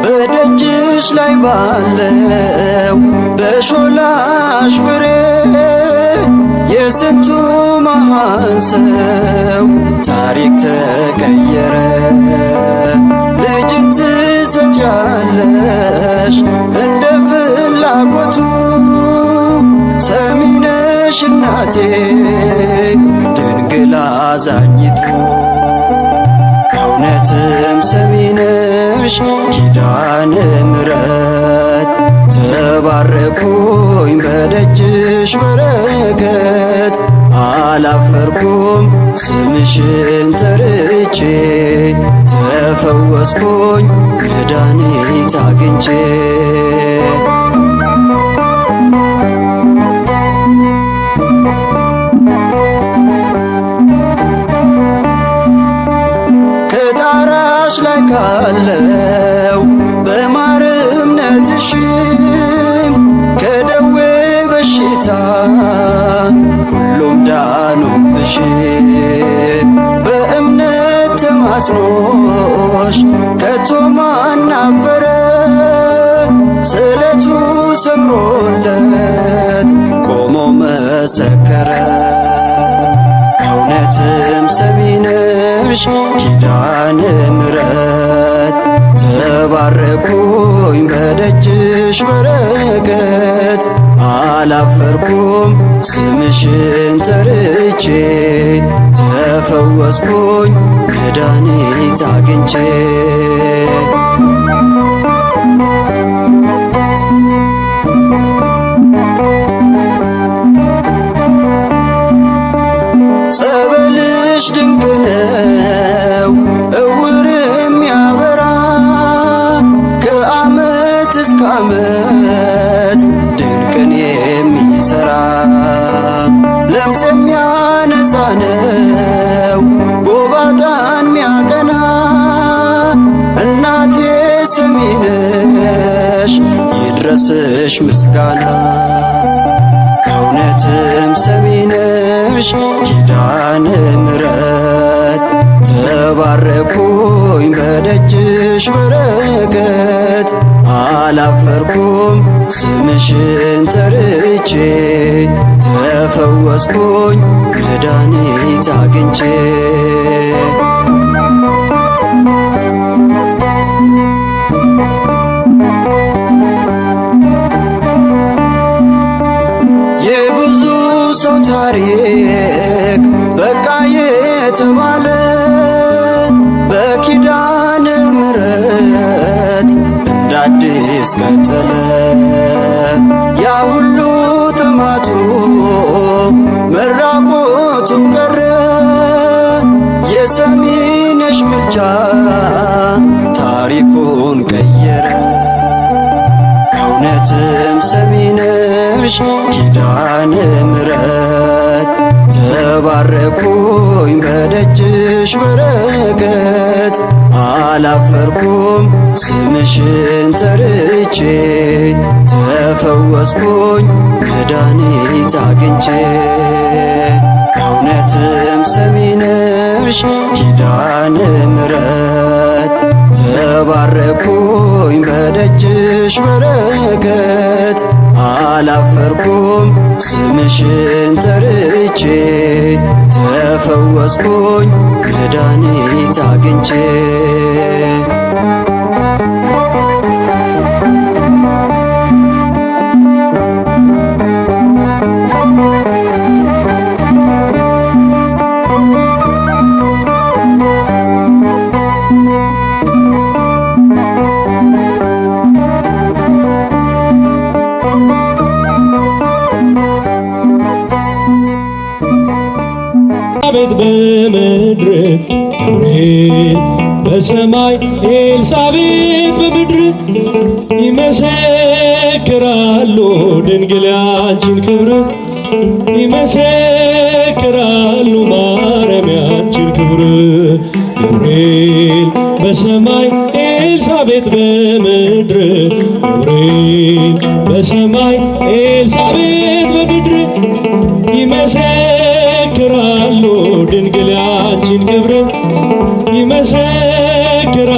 በደጅሽ ላይ ባለው በሾላሽ ፍሬ የስንቱ መሃን ሰው ታሪክ ተቀየረ። ልጅን ትሰጫለሽ እንደ ፍላጎቱ ሰሚ ነሽ እናቴ ድንግል አዛኝቱ እውነትም ሰሚ ነሽ ኪዳነ ምሕረት ተባረኩኝ በደጅሽ በረከት አላፈርኩም ስምሽን ጠርቼ ተፈወስኩኝ መድኃኒት አግኝቼ ከጣራሽ ላይ ካለው በማር እምነትሽም ከደዌ በሽታ ሁሉም ዳኑብሽ በእምነት ተማጽኖሽ ከቶ ማን አፈረ ስለቱ ሰምሮለት ቆሞ መሰከረ እውነትም ሰሚ ነሽ ኪዳነ ምሕረት ተባረኩኝ በደጅሽ በረከት አላፈርኩም ስምሽን ጠርቼ ተፈወስኩኝ መድኃኒት አግኝቼ ነው እውርም ያበራ ከዓመት እስከ ዓመት ድንቅን የሚሠራ ለምጽ የሚያነጻ ነው ጎባጣን ሚያቀና እናቴ ሰሚ ነሽ ይድረስሽ ምስጋና እውነትም ሰሚ ነሽ ኪዳነ ምሕረት ተባረኩኝ በደጅሽ በረከት አላፈርኩም ስምሽን ጠርቼ ተፈወስኩኝ መድኃኒት አግኝቼ የብዙ ሰው ታሪክ በቃ የተባለ በኪዳነ ምሕረት እንደ አዲስ ቀጠለ። ያ ሁሉ ጥማቱ መራቆቱ ቀረ። የሰሚነሽ ምልጃ ታሪኩን ቀየረ። እውነትም ሰሚ ነሽ ኪዳነ ምሕረት ተባረኩኝ በደጅሽ በረከት አላፈርኩም ስምሽን ጠርቼ ተፈወስኩኝ መድኃኒት አግኝቼ እውነትም ሰሚ ነሽ ኪዳነ ምሕረት ተባረኩኝ በደጅሽ በረከት አላፈርኩም ስምሽን ጠርቼ ተፈወስኩኝ መድኃኒት አግኝቼ ቤት በምድር ገብርኤል በሰማይ ኤልሳቤጥ በምድር ይመሰክራሉ ድንግል ያንቺን ክብር ይመሰክራሉ ማርያም ያንቺን ክብር ገብርኤል በሰማይ ኤልሳቤጥ በምድር ገብርኤል በሰማይ ኤልሳቤጥ በምድር ይመሰክራሉ ድንግል ያንቺን ክብር ይመሰክራሉ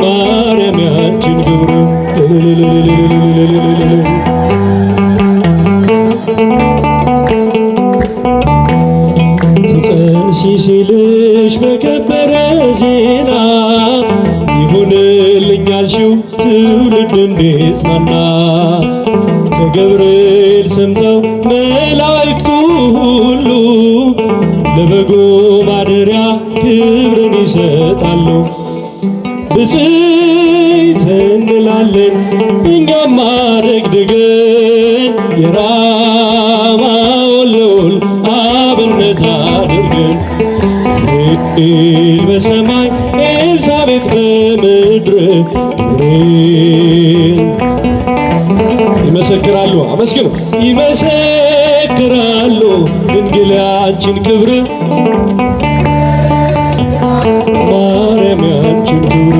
ማርያም ያንቺን ክብር ትጸንሺ ሲልሽ በከበረ ዜና ይሁንልኝ ያልሽው ትውልድ እንዲጽናና ከገብርኤል ሰምተው መላእክቱ ሁሉ ለበጉ ማደሪያ ክብርን ይሰጣሉ። ብፅዕት እንላለን እኛም አደግድገን የራማውን ልዑል አብነት አድርገን ገብርኤል በሰማይ ኤልሳቤጥ በምድር ገብርኤል ይመሰክራሉ። አመስግኑ። ይመሰክራሉ ድንግል ያንቺን ክብር ማርያም ያንቺን ክብር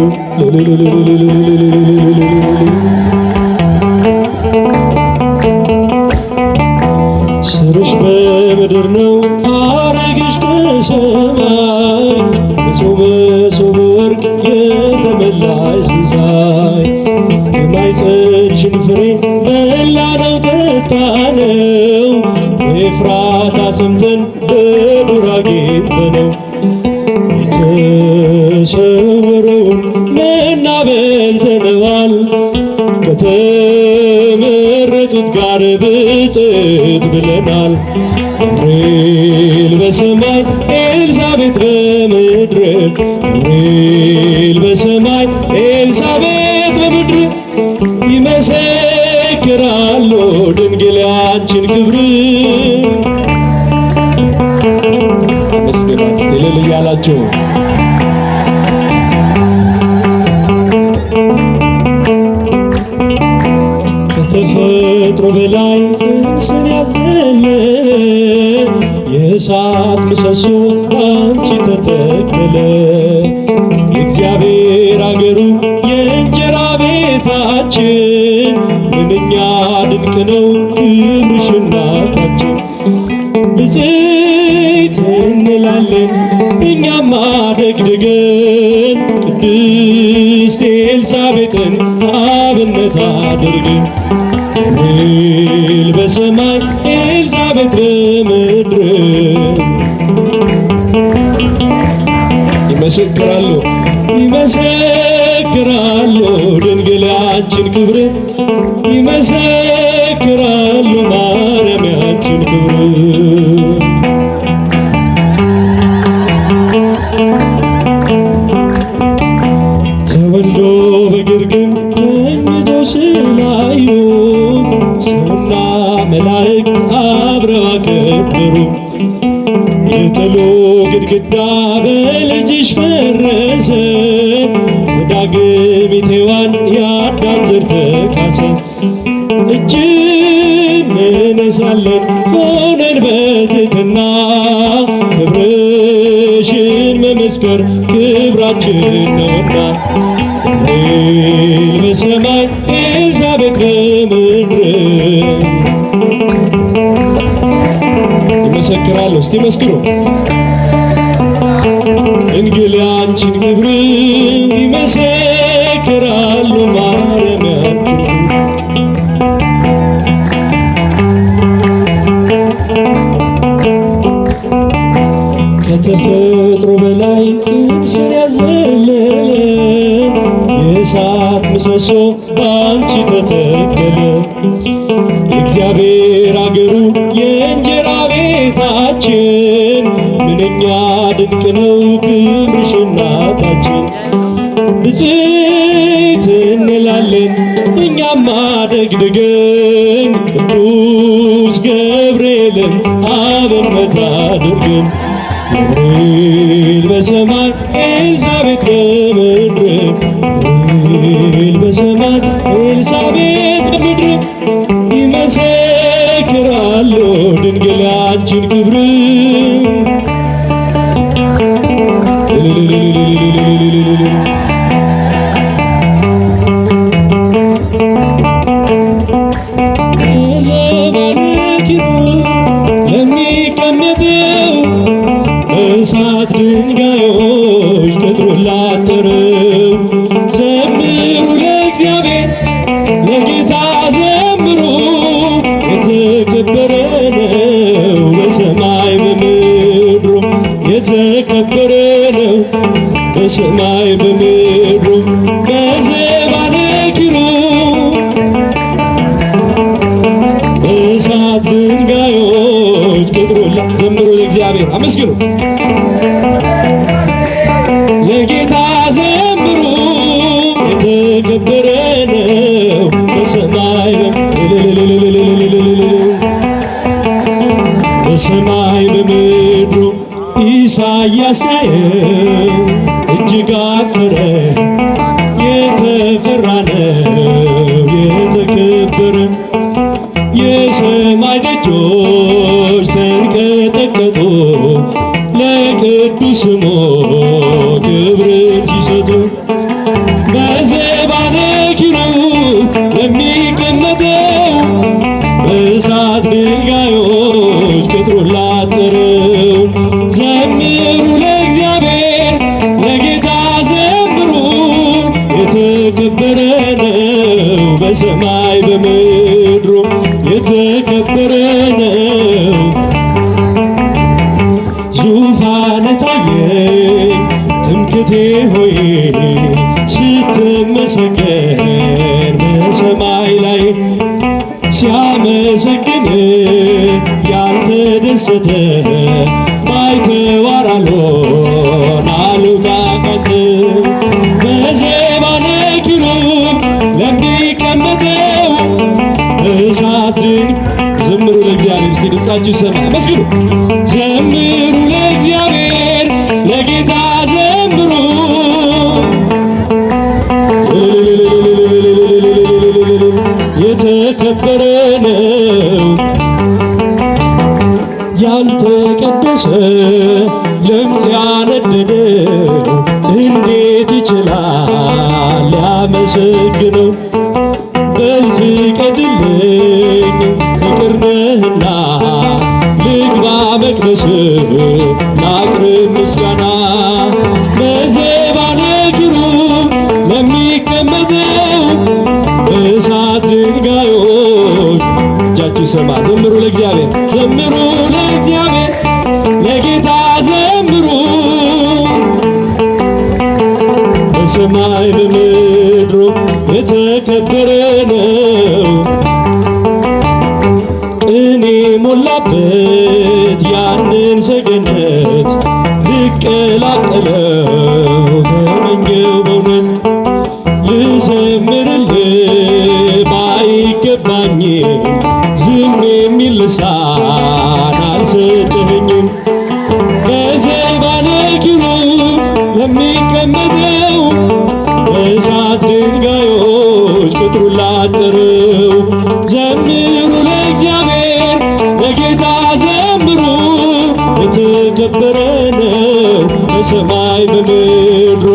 ስርሽ በምድር ነው ሐረግሽ ከሰማይ ንጹሕ መሶበ ወርቅ የተመላሽ ሲሳይ የማኅፀንሽን ፍሬ በላነው ጠጣነው በኤፍራታ ሰምተን በዱር አግኝተነው የተሰወረውን መና በልተነዋል ከተመረጡት ጋር ብፅዕት ብለናል። ገብርኤል በሰማይ ኤልሳቤጥ በምድር ገብርኤል በሰማይ ኤልሳቤጥ በምድር ይመሰክራሉ ድንግል ያንቺን ክብር መስገናት እልል እያላችሁ ያድርግላችሁ። ከተፈጥሮ በላይ ጽንስን ያዘለ የእሳት ምሰሶ አንቺ ተተከለ። የእግዚአብሔር አገሩ የእንጀራ ቤታችን ምንኛ ድንቅ ነው ክብርሽ እናታችን። ብፅዕት እንላለን እኛም አደግድገን ቅድስት ኤልሳቤጥን አብነት አድርገን ገብርኤል በሰማይ ኤልሳቤጥ በምድር ይመሰክራሉ ይመሰክራሉ ድንግል ያንቺን ክብር ይመሰክራሉ ማርያም ያንቺን ክብር። ተወልዶ በግርግም ተኝቶ ስላዩት ሰውና መላእክት አብረው አከበሩ። የጥሉ ግድግዳ በልጅሽ ፈረሰ፣ በዳግሚት ሔዋን የአዳም ዘር ተካሰ። እጅ እንነሳለን ሆነን በትሕትና ክብርሽን መመስከር ክብራችን ነውና። ገብርኤል በሰማይ ኤልሳቤጥ በምድር ይመሰክራሉ። እስቲ መስክሩ። ድንግል ያንቺን ክብር ይመሰክራሉ ማርያም ያንቺን ከተፈጥሮ በላይ ጽንስን ያዘለ የእሳት ምሰሶ በአንቺ ተተከለ። የእግዚአብሔር አገሩ የእንጀራ ቤታችን ምንኛ ድንቅ ነው ክብርሽ እናታችን። ብፅዕት እንላለን እኛም አደግድገን ቅዱስ ገብርኤልን አብነት አድርገን ገብርኤል በሰማይ ኤልሳቤጥ በምድር ገብርኤል በሰማይ ኤልሳቤጥ በምድር ይመሰክራሉ ድንግል ያንቺን ክብር። በዘባነ ኪሩብ ለሚቀመጠው በእሳት ድንጋዮች ቅጥሩን ላጠረው ዘምሩ ለእግዚአብሔር ለጌታ ዘምሩ። የተከበረ ነው በሰማይ በምድሩ የተከበረ ነው በሰማይ በምድሩ። በዘባነ ኪሩብ በእሳት ድንጋዮች ቅጥሩን ዘምሩ ለእግዚአብሔር አመስግኑ ለጌታ ዘምሩ። የተከበረ ነው በሰማይ በሰማይ በምድሩ። ኢሳይያስ ያየው እጅግ አፈረ፣ የተፈራ ነው የተከበረ። የሰማይ ደጆች ተንቀጠቀጡ ለቅዱስ ስሙ ክብርን ሲሰጡ። በዘባነ ኪሩብ ለሚቀመጠው በእሳት ድንጋዮች ቅጥሩን ላጠረው ዘምሩ ለእግዚአብሔር ለጌታ ዘምሩ። የተከበረ ነው በሰማይ በምድሩ የተከበረ ነው። ዙፋን ታየኝ ትምክህቴ ሆይ ስትመሰገን በሰማይ ላይ ሲያመሰግን ያልተደሰተ ባይተዋር አልሆን አልውጣ ካንተ። በዘባነ ኪሩብ ለሚቀመጠው እሳት ድንቅ ዘምሩ ለእግዚአብሔር። እስቲ ድምፃችሁ ይሰማ መስግኑ። ዘምሩ ለእግዚአብሔር ለጌታ የተከበረ ነው። ያልተቀደሰ ለምጽ ያነደደው እንዴት ይችላል ሊያመሰግነው? በል ፍቀድልኝ ፍቅር ነህና ልግባ መቅደስ ላቅርብ ምስጋና። በዘባነ ኪሩብ ለሚቀመጠው በእሳት ድንጋዮች እጃችሁ ይሰማ። ዘምሩ ለእግዚአብሔር፣ ዘምሩ ለእግዚአብሔር፣ ለጌታ ዘምሩ። በሰማይ በምድሩ የተከበረ ነው። ቅኔ ሞላበት ያንን ሰገነት ልቀላቀለው ተመኘው በእውነት። ልዘምርልህ ባይገባኝም ዝም የሚል ልሳን አልሰጠኸኝም። በዘባነ ኪሩብ ለሚቀመጠው በእሳት ድንጋዮች ቅጥሩን ላጠረው ዘምሩ ለእግዚአብሔር ለጌታ ዘምሩ። የተከበረ ነው በሰማይ በምድሩ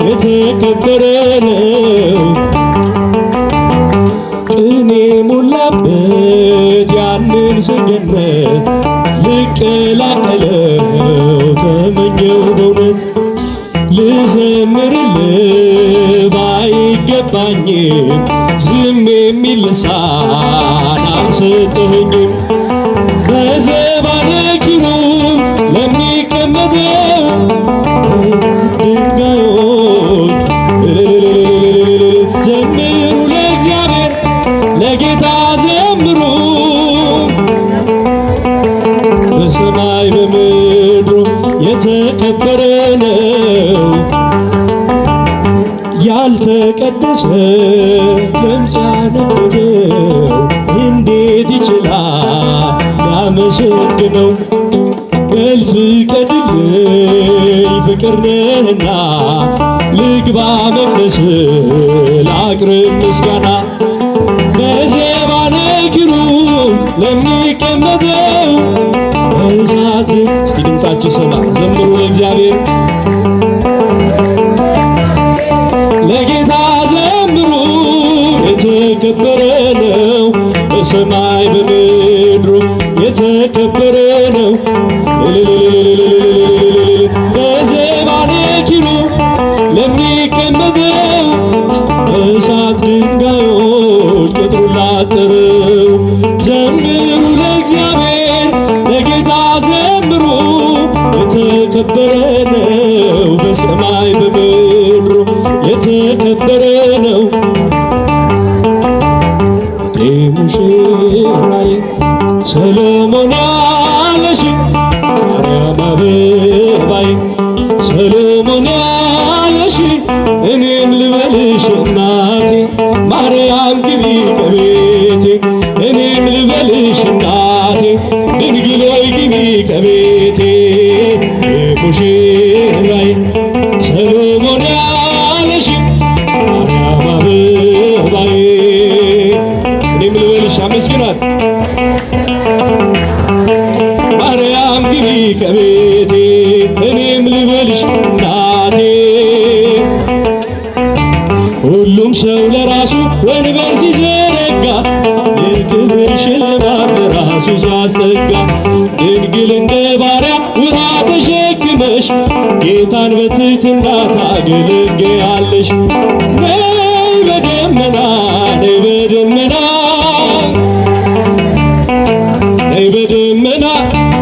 የተከበረ ነው። ቅኔ ሞላበት ያንን ሰገነት ልቀላቀለው ተመኘው በእውነት። ልዘምርልህ ባይገባኝም ዝም የሚል ልሳን አልሰጠኸኝም። በዘባነ ኪሩብ ለሚቀመጠው ድንጋዮች ዘምሩ ለእግዚአብሔር ለጌታ ዘምሩ። በሰማይ በምድሩ የተከበረ ነው። ያልተቀደሰ ለምጽ ያነደደው እንዴት ይችላል ሊያመሰግነው? በል ፍቀድልኝ ፍቅር ነህና ልግባ መቅደስ ላቅርብ ምስጋና። በዘባነ ኪሩብ ለሚቀመጠው በእሳት እስቲ ድምፃችሁ ስማ። ዘምሩ ለእግዚአብሔር ለጌታ ዘምሩ። የተከበረ ነው በሰማይ በምድሩ የተከበረ ነው። በዘባነ ኪሩብ ለሚቀመጠው በእሳት ድንጋዮች ቅጥሩን ላጠረው ዘምሩ ለእግዚአብሔር ለጌታ ዘምሩ። የተከበረ ነው በሰማይ በምድሩ የተከበረ ነው። ሙሽራዬ ሰሎሞን ያለሽ ማርያም አበባዬ ሰሎሞን ያለሽ እኔም ልበልሽ እናቴ ማርያም ግቢ ከቤቴ እኔም ልበልሽ እናቴ ድንግል ሆይ ግቢ ከቤቴ ሙሽራዬ ሰሎሞን ያለሽ ማርያም አበባዬ እኔም ልበልሽ አመስግናት ማርያም ግቢ ከቤቴ እኔም ልበልሽ እናቴ። ሁሉም ሰው ለራሱ ወንበር ሲዘረጋ የክብር ሽልማት ለራሱ ሲያስጠጋ ድንግል እንደ ባሪያ ውሃ ተሸክመሽ ጌታን በትሕትና ታገለግያለሽ። ነይ በደመና ነይ በደመና ነይ በደመና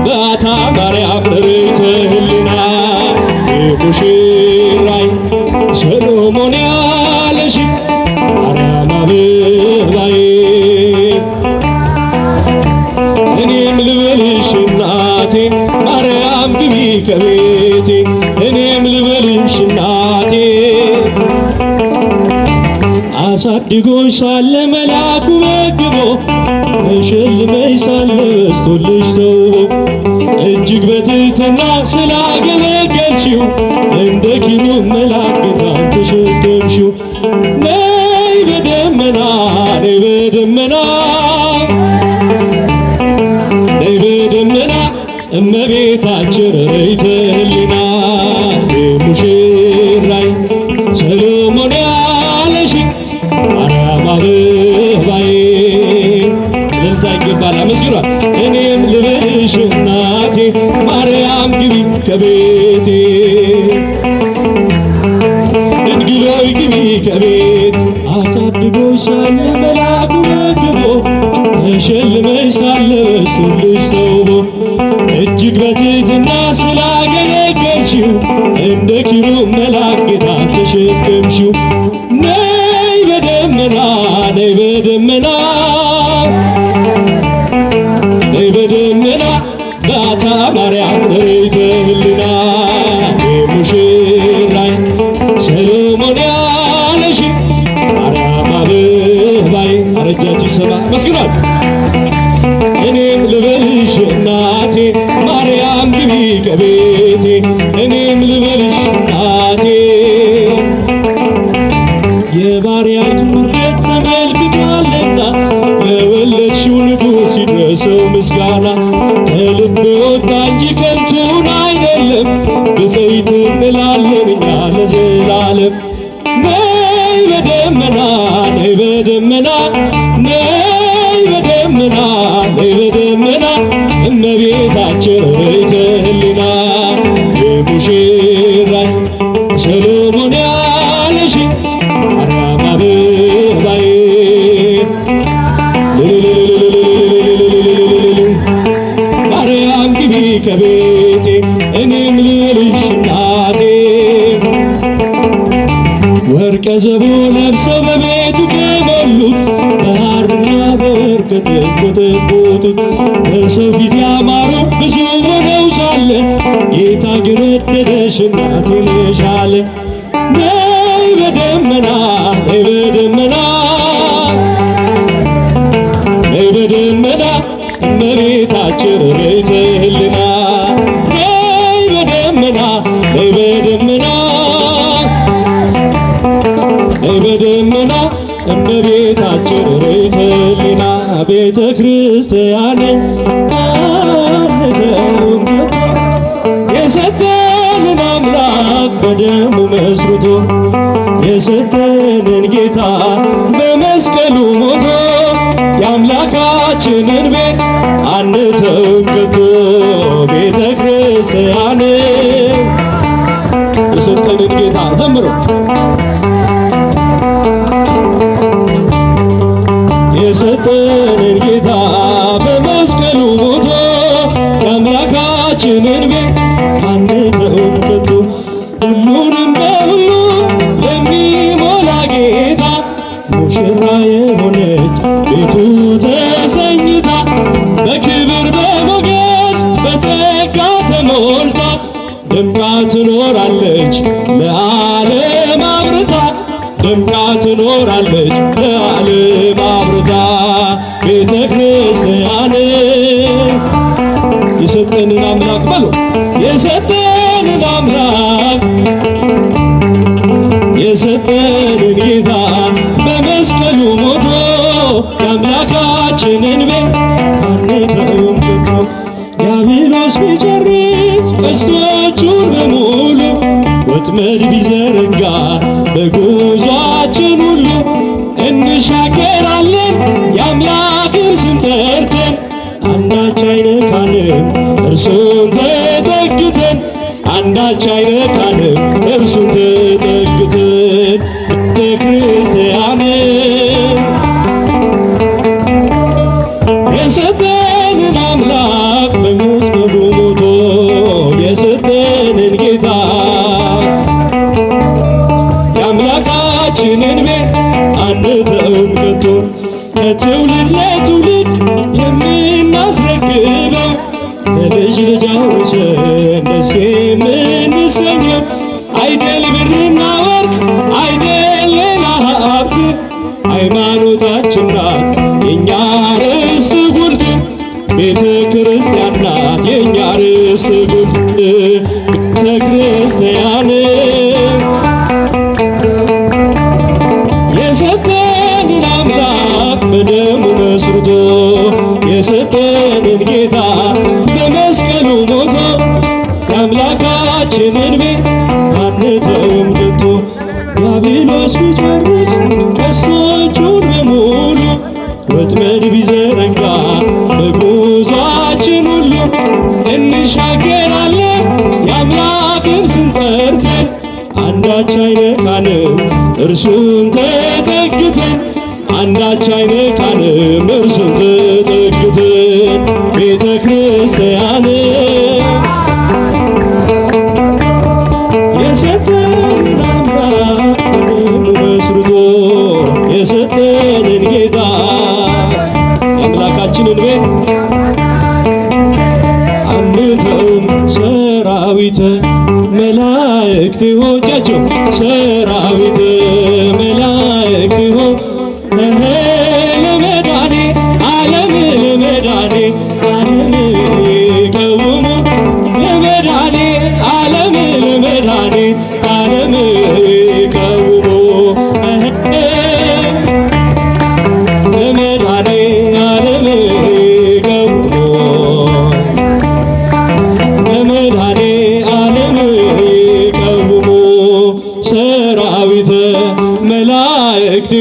በዓታ ማርያም ርዕይተ ህሊና ሙሽራይ ሰሎሞን ያለሽ ማርያም አበባዬ እኔም ልበልሽ እናቴ ማርያም ግቢ ከቤቴ እኔም ልበልሽ እናቴ። አሳድጎሽ ሳለ መልአኩ መግቦ ተሸልመሽ ሳለ በስቶልሽ ተውቦ እጅግ በትሕትና ስላገለገልሽው እንደ ኪሩብ መልአክ ጌታን ተሸከምሽው። ነይ በደመና ነይ በደመና እመቤታችን ርይተ ህሊና ሙሽራይ ሰሎሞን ያለሽ ማርያም አበባዬ እልልታ ይገባል። አመስግኗል። እኔም ልበልሽ እናቴ ማርያም ግቢ ከቤቴ ድንግሎይ ግቢ ከቤት አሳድጎሽ ሳለ መልአኩ መግቦ ተሸልመሽ ሳለ በስቶልሽ ተውቦ እጅግ በትሕትና ስላገለገልሽው እንደ ኪሩብ መልአክ ጌታን ተሸከምሽው። ነይ በደመና ነይ በደመና ነይ በደመና ባታ ማርያም ርይተ ህሊና ሙሽራይ ሰሎሞን ያለሽ ማርያም አበባዬ አረጃችሁ ይሰማ መስግናል። እኔም ልበልሽ እናቴ ማርያም ግቢ ከቤቴ እኔም ልበልሽ እናቴ የባሪያይቱን ውርደት ተመልክቷልና ለወለድሽው ንጉሥ ይድረሰው ምስጋና ከልብ ወጣ እንጂ ከንቱን አይደለም ብፅዕት እንላለን እኛ ለዘላለም። ነይ በደመና ነይ በደመና ነይ በደመና ነይ በደመና እመቤታችን ርይተ ህሊና የሙሽራይ ሰሎሞን ያለሽ ማርያም አበባዬ ማርያም ግቢ ከቤቴ እኔም ልበልሽ እናቴ። ወርቀ ዘቦ ለብሰው በቤቱ ከሞሉት በሐርና በወርቅ ተንቆጠቆጡት በሰው ፊት ያማሩ ብዙ ሆነው ሳለ ጌታ ግን ወደደሽ እናቴ ነሽ አለ። ነይ በደመና ነይ በደመና ነይ በደመና እመቤታችን ርይተ ህሊና ነይ በደመና ነይ በደመና ነይ በደመና እመቤታችን ርይተ ህሊና ቤተ ክርስቲያንን አንተውም ከቶ የሰጠንን አምላክ በደሙ መስርቶ የሰጠንን ጌታ በመስቀሉ ሞቶ የአምላካችንን ቤት አንተውም ከቶ ቤተ ክርስቲያንን የሰጠንን ጌታ ዘምሮ የሰጠንን ጌታ በመስቀሉ ሞቶ የአምላካችንን ቤት አንተውም ከቶ ሁሉንም በሁሉ ለሚሞላ ጌታ ሙሽራ የሆነች ቤቱ ተሰኝታ በክብር በሞገስ በጸጋ ተሞልታ ደምቃ ትኖራለች ለዓለም አብርታ ደምቃ ትኖራለች ለዓለም አብርታ ቤተ ክርስቲያን የሰጠንን አምላክ በሉ የሰጠንን አምላክ የሰጠንን ጌታ በመስቀሉ ሞቶ የአምላካችንን ቤት አንተውም ከቶ ዲያብሎስ ቢጨርስ ቀስቶቹን በሙሉ ወጥመድ ቢዘረጋ በጉዟችን ሁሉ እንሻገራለን የአምላክን ስም ጠርተን አንዳች አይነካንም እርሱን ተጠግተን አንዳች አይነካንም እርሱን ተጠግተን ቤተ ክርስቲያን የሰጠንን አምላክ በመስቀሉ ሞቶ የሰጠንን ጌታ የአምላካችንን ቤት አንተውም ከቶ ከትውልድ ለትውልድ የምናስረክበው ለልጅ ልጅ አውርሰን ደስ የምንሰኘው አይደል ብርና ወርቅ አይደል ሌላ ሀብት ሃይማኖታችን ናት የእኛ ርስት ጉልት ቤተ ክርስቲያን ናት የእኛ ርስት ጉልት ቤተ ክርስቲያን የሰጠንን አምላክ በደሙ መስርቶ የሰጠንን ጌታ በመስቀሉ ሞቶ ዲያብሎስ ቢጨርስ ቀስቶቹን በሙሉ ወጥመድ ቢዘረጋ በጉዟችን ሁሉ እንሻገራለን የአምላክን ስም ጠርተን አንዳች አይነካንም እርሱን ተጠግተን አንዳች አይነካንም እርሱን ተጠግተን ቤተ ክርስቲያን የሰጠንን አምላክ በደሙ መስርቶ የሰጠንን ጌታ የአምላካችንን ቤት አንተውም ሰራዊተ መላእክት ሆጃቸው ሰራዊተ መላእክት ሆ ለመዳኔ ዓለም ለመዳኔ ዓለም ይቀውሙ ለመዳኔ ዓለም ለመዳኔ ዓለም ይቀውሙ ለመዳኔ ዓለም ይቀውሙ ለመዳኔ ዓለም ይቀውሙ ሰራዊተ መላእክት